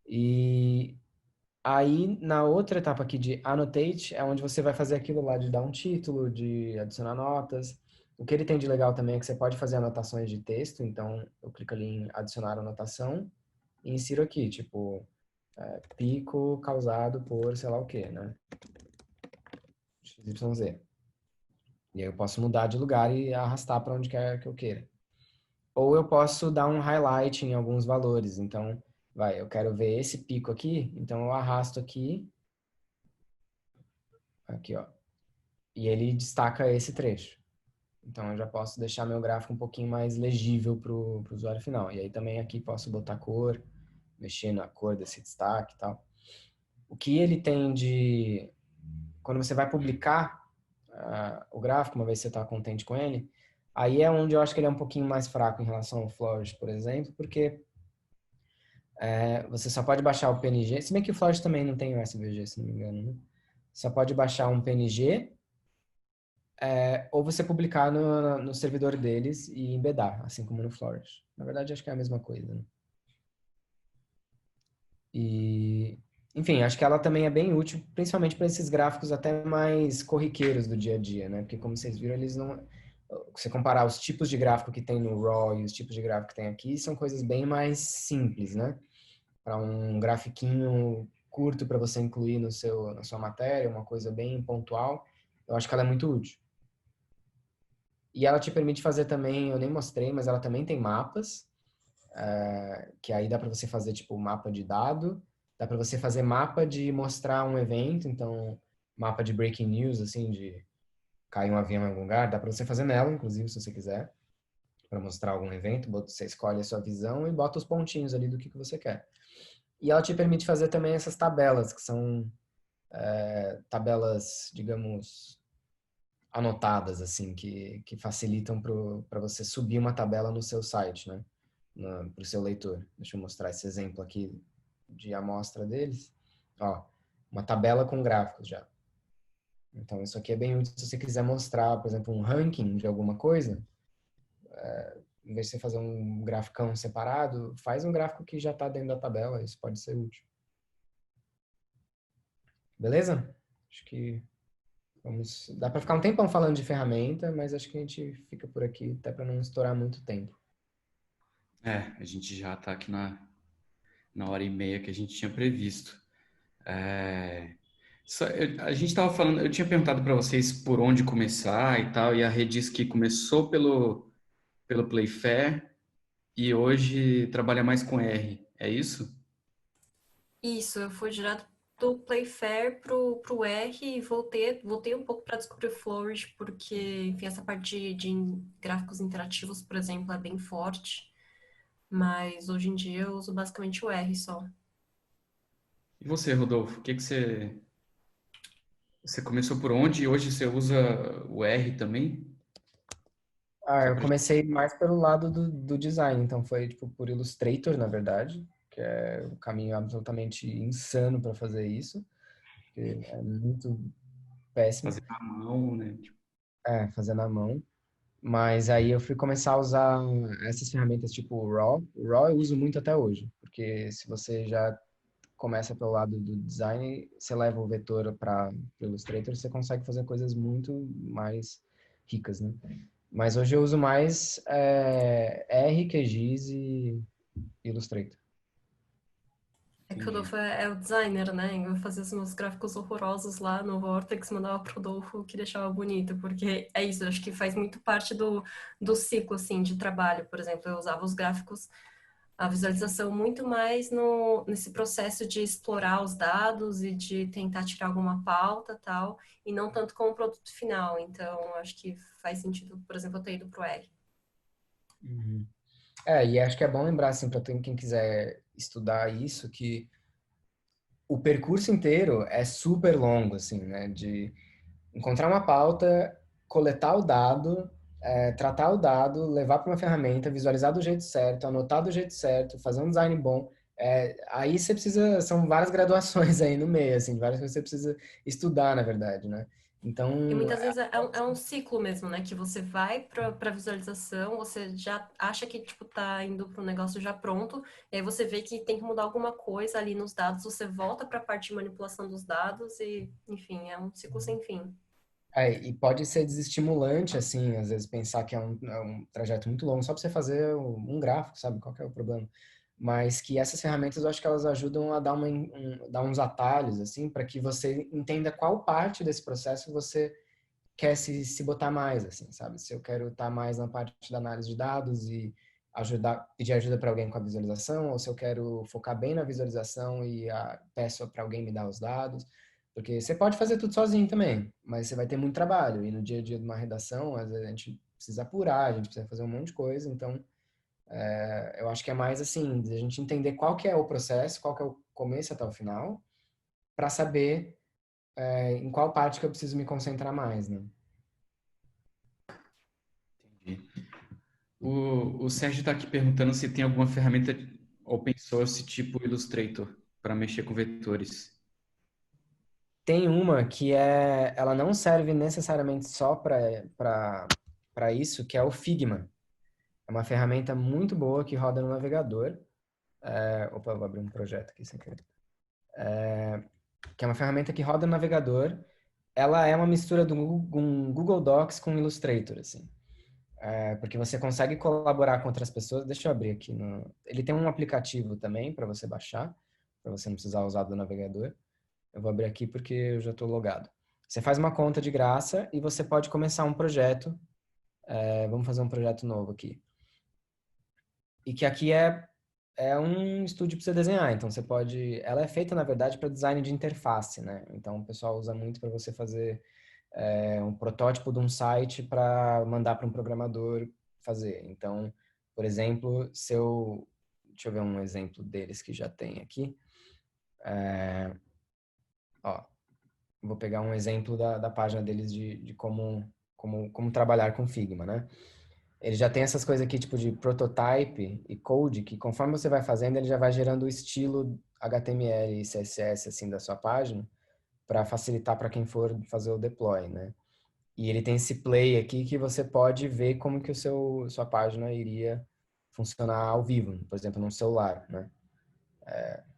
E aí, na outra etapa aqui de Annotate, é onde você vai fazer aquilo lá de dar um título, de adicionar notas. O que ele tem de legal também é que você pode fazer anotações de texto. Então, eu clico ali em adicionar anotação e insiro aqui, tipo, pico causado por sei lá o que, né? XYZ. E aí eu posso mudar de lugar e arrastar para onde quer que eu queira. Ou eu posso dar um highlight em alguns valores. Então, eu quero ver esse pico aqui, então eu arrasto aqui, ó, e ele destaca esse trecho. Então, eu já posso deixar meu gráfico um pouquinho mais legível para o usuário final. E aí também aqui posso botar cor, mexer na cor desse destaque e tal. O que ele tem de... Quando você vai publicar o gráfico, uma vez que você está contente com ele, aí é onde eu acho que ele é um pouquinho mais fraco em relação ao Flourish, por exemplo, porque você só pode baixar o PNG, se bem que o Flourish também não tem o SVG, se não me engano, né? Só pode baixar um PNG, ou você publicar no servidor deles e embedar, assim como no Flourish. Na verdade, acho que é a mesma coisa, né? E, enfim, acho que ela também é bem útil, principalmente para esses gráficos até mais corriqueiros do dia a dia, né? Porque como vocês viram, eles não... Se você comparar os tipos de gráfico que tem no RAW e os tipos de gráfico que tem aqui, são coisas bem mais simples, né? Para um grafiquinho curto para você incluir na sua matéria, uma coisa bem pontual, eu acho que ela é muito útil. E ela te permite fazer também, eu nem mostrei, mas ela também tem mapas, que aí dá para você fazer tipo mapa de dado, dá para você fazer mapa de mostrar um evento, então mapa de breaking news, assim, de cair um avião em algum lugar, dá para você fazer nela, inclusive, se você quiser, para mostrar algum evento, você escolhe a sua visão e bota os pontinhos ali do que você quer. E ela te permite fazer também essas tabelas, que são tabelas, digamos, anotadas, assim, que facilitam para você subir uma tabela no seu site, né? Para o seu leitor. Deixa eu mostrar esse exemplo aqui de amostra deles. Ó, uma tabela com gráficos já. Então, isso aqui é bem útil se você quiser mostrar, por exemplo, um ranking de alguma coisa. Em vez de você fazer um graficão separado, faz um gráfico que já está dentro da tabela. Isso pode ser útil. Beleza? Acho que dá para ficar um tempão falando de ferramenta, mas acho que a gente fica por aqui, até para não estourar muito tempo. A gente já está aqui na hora e meia que a gente tinha previsto. A gente estava falando, eu tinha perguntado para vocês por onde começar e tal, e a Rê disse que começou pelo Playfair e hoje trabalha mais com R. É isso? Isso, eu fui direto do Playfair pro R e voltei um pouco para descobrir o Flourish, porque, enfim, essa parte de gráficos interativos, por exemplo, é bem forte. Mas hoje em dia eu uso basicamente o R só. E você, Rodolfo, o que que você começou por onde e hoje você usa o R também? Ah, Só eu pra... comecei mais pelo lado do design, então foi tipo por Illustrator, na verdade, que é um caminho absolutamente insano para fazer isso, porque é muito péssimo, fazer na mão, né? Tipo, fazer na mão. Mas aí eu fui começar a usar essas ferramentas tipo o Raw. O Raw eu uso muito até hoje, porque se você já começa pelo lado do design, você leva o vetor para o Illustrator, você consegue fazer coisas muito mais ricas, né? Mas hoje eu uso mais R, QGIS e Illustrator. É que o entendi. Rodolfo é o designer, né? Eu fazia os meus gráficos horrorosos lá no Vortex, mandava pro Rodolfo que deixava bonito, porque é isso, eu acho que faz muito parte do ciclo, assim, de trabalho. Por exemplo, eu usava os gráficos, a visualização muito mais nesse processo de explorar os dados e de tentar tirar alguma pauta tal, e não tanto como produto final. Então, acho que faz sentido, por exemplo, eu ter ido pro R. Uhum. E acho que é bom lembrar, assim, para quem quiser estudar isso, que o percurso inteiro é super longo, assim, né? De encontrar uma pauta, coletar o dado, tratar o dado, levar para uma ferramenta, visualizar do jeito certo, anotar do jeito certo, fazer um design bom. Aí você precisa, são várias graduações aí no meio, assim, várias coisas que você precisa estudar, na verdade, né? E Então, muitas vezes é um ciclo mesmo, né? Que você vai para visualização, você já acha que tipo tá indo para o negócio já pronto, e aí você vê que tem que mudar alguma coisa ali nos dados, você volta para a parte de manipulação dos dados e, enfim, é um ciclo sem fim. e pode ser desestimulante, assim, às vezes pensar que é um trajeto muito longo só para você fazer um gráfico, sabe? Qual que é o problema? Mas que essas ferramentas, eu acho que elas ajudam a dar, dar uns atalhos, assim, para que você entenda qual parte desse processo você quer se botar mais, assim, sabe? Se eu quero estar mais na parte da análise de dados e pedir ajuda para alguém com a visualização, ou se eu quero focar bem na visualização e peço para alguém me dar os dados. Porque você pode fazer tudo sozinho também, mas você vai ter muito trabalho. E no dia a dia de uma redação, às vezes a gente precisa apurar, a gente precisa fazer um monte de coisa. Então, eu acho que é mais assim, de a gente entender qual que é o processo, qual que é o começo até o final, para saber em qual parte que eu preciso me concentrar mais, né? Entendi. O Sérgio está aqui perguntando se tem alguma ferramenta open source tipo Illustrator para mexer com vetores. Tem uma que ela não serve necessariamente só para isso, que é o Figma. É uma ferramenta muito boa que roda no navegador. Opa, eu vou abrir um projeto aqui sem querer. Que é uma ferramenta que roda no navegador. Ela é uma mistura do um Google Docs com Illustrator, assim. Porque você consegue colaborar com outras pessoas. Deixa eu abrir aqui. Ele tem um aplicativo também para você baixar, para você não precisar usar do navegador. Eu vou abrir aqui porque eu já estou logado. Você faz uma conta de graça e você pode começar um projeto. Vamos fazer um projeto novo aqui. E que aqui é um estúdio para você desenhar. Então você pode. Ela é feita, na verdade, para design de interface, né? Então o pessoal usa muito para você fazer um protótipo de um site para mandar para um programador fazer. Então, por exemplo, deixa eu ver um exemplo deles que já tem aqui. Ó, vou pegar um exemplo da página deles de como como trabalhar com Figma, né? Ele já tem essas coisas aqui, tipo de prototype e code, que conforme você vai fazendo, ele já vai gerando o estilo HTML e CSS, assim, da sua página, para facilitar para quem for fazer o deploy, né? E ele tem esse play aqui que você pode ver como que sua página iria funcionar ao vivo, por exemplo, num celular, né?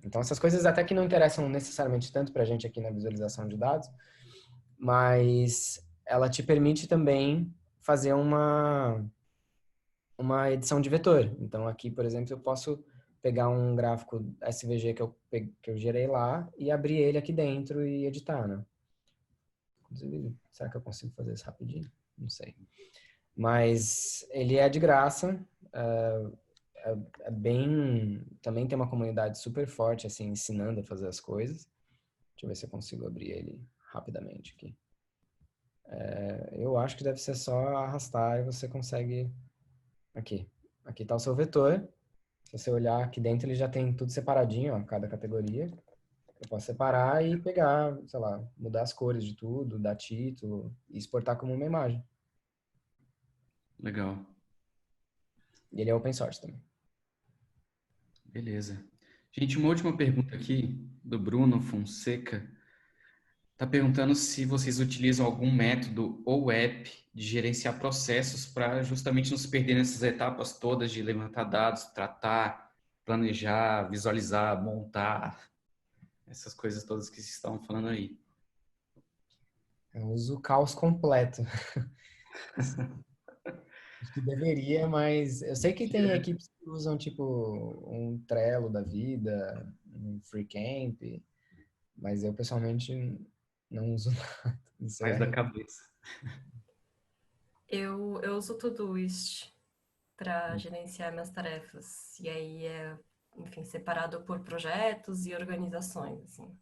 Então, essas coisas até que não interessam necessariamente tanto para a gente aqui na visualização de dados, mas ela te permite também fazer uma edição de vetor. Então, aqui, por exemplo, eu posso pegar um gráfico SVG que eu gerei lá e abrir ele aqui dentro e editar, né? Inclusive, será que eu consigo fazer isso rapidinho? Não sei. Mas ele é de graça, é bem... Também tem uma comunidade super forte, assim, ensinando a fazer as coisas. Deixa eu ver se eu consigo abrir ele rapidamente aqui. Eu acho que deve ser só arrastar e você consegue... Aqui. Aqui está o seu vetor. Se você olhar aqui dentro, ele já tem tudo separadinho, ó, cada categoria. Eu posso separar e pegar, sei lá, mudar as cores de tudo, dar título e exportar como uma imagem. Legal. E ele é open source também. Beleza. Gente, uma última pergunta aqui do Bruno Fonseca. Está perguntando se vocês utilizam algum método ou app de gerenciar processos para justamente não se perder nessas etapas todas de levantar dados, tratar, planejar, visualizar, montar, essas coisas todas que vocês estavam falando aí. Eu uso o caos completo. Acho que deveria, mas eu sei que tem equipes que usam, tipo, um Trello da vida, um FreeCamp, mas eu pessoalmente não uso nada. Não sei Mais da cabeça. Eu uso o Todoist para gerenciar minhas tarefas. E aí é, enfim, separado por projetos e organizações, assim.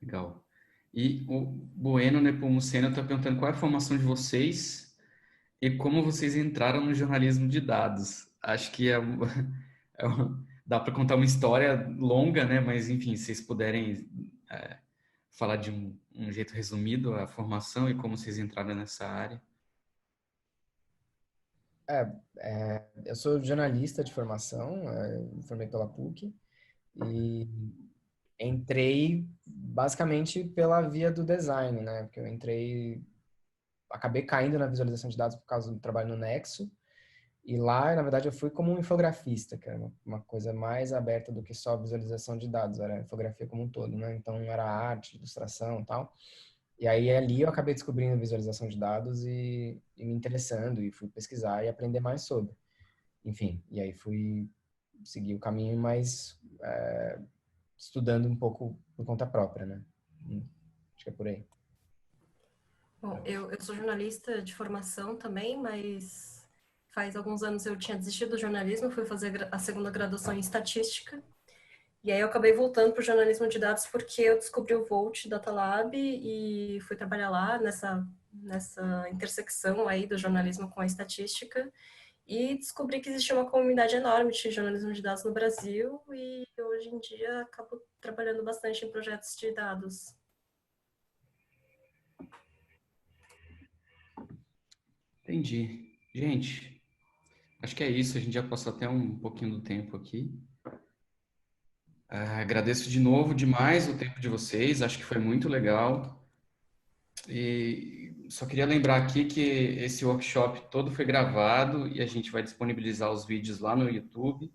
Legal. E o Bueno Nepomuceno está perguntando qual é a formação de vocês e como vocês entraram no jornalismo de dados. Acho que dá para contar uma história longa, né? Mas, enfim, se vocês puderem falar de um jeito resumido a formação e como vocês entraram nessa área. Eu sou jornalista de formação, me formei pela PUC e entrei basicamente pela via do design, né? Porque acabei caindo na visualização de dados por causa do trabalho no Nexo. E lá, na verdade, eu fui como um infografista, que era uma coisa mais aberta do que só visualização de dados, era infografia como um todo, né? Então, era arte, ilustração e tal. E aí, ali, eu acabei descobrindo visualização de dados e me interessando, e fui pesquisar e aprender mais sobre. Enfim, e aí fui seguir o caminho, mas estudando um pouco por conta própria, né? Acho que é por aí. Bom, eu sou jornalista de formação também, mas faz alguns anos eu tinha desistido do jornalismo, fui fazer a segunda graduação em estatística. E aí eu acabei voltando para o jornalismo de dados porque eu descobri o Volt Data Lab e fui trabalhar lá nessa intersecção aí do jornalismo com a estatística e descobri que existia uma comunidade enorme de jornalismo de dados no Brasil e hoje em dia acabo trabalhando bastante em projetos de dados. Entendi. Gente, acho que é isso. A gente já passou até um pouquinho do tempo aqui. Agradeço de novo demais o tempo de vocês. Acho que foi muito legal. E só queria lembrar aqui que esse workshop todo foi gravado e a gente vai disponibilizar os vídeos lá no YouTube.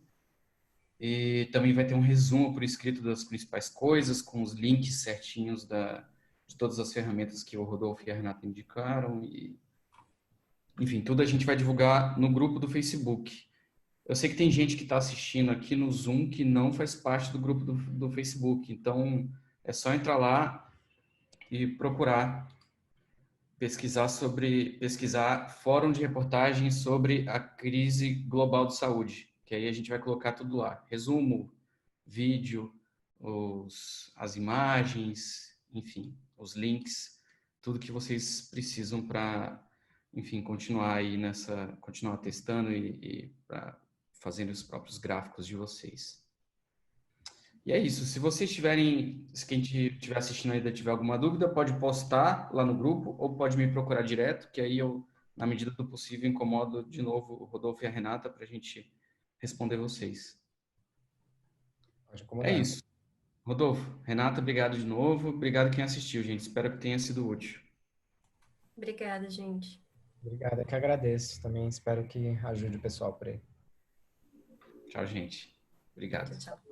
E também vai ter um resumo por escrito das principais coisas, com os links certinhos de todas as ferramentas que o Rodolfo e a Renata indicaram. E, enfim, tudo a gente vai divulgar no grupo do Facebook. Eu sei que tem gente que está assistindo aqui no Zoom que não faz parte do grupo do Facebook. Então, é só entrar lá e procurar pesquisar fórum de reportagem sobre a crise global de saúde, que aí a gente vai colocar tudo lá. Resumo, vídeo, as imagens, enfim, os links, tudo que vocês precisam para, enfim, continuar testando e para fazendo os próprios gráficos de vocês. E é isso. Se vocês tiverem, se quem estiver assistindo ainda tiver alguma dúvida, pode postar lá no grupo ou pode me procurar direto, que aí eu, na medida do possível, incomodo de novo o Rodolfo e a Renata para a gente responder vocês. Pode É acomodar. isso. Rodolfo, Renata, obrigado de novo. Obrigado quem assistiu, gente. Espero que tenha sido útil. Obrigada, gente. Obrigado, é que agradeço. Também espero que ajude o pessoal por aí. Tchau, gente. Obrigado. Tchau, tchau.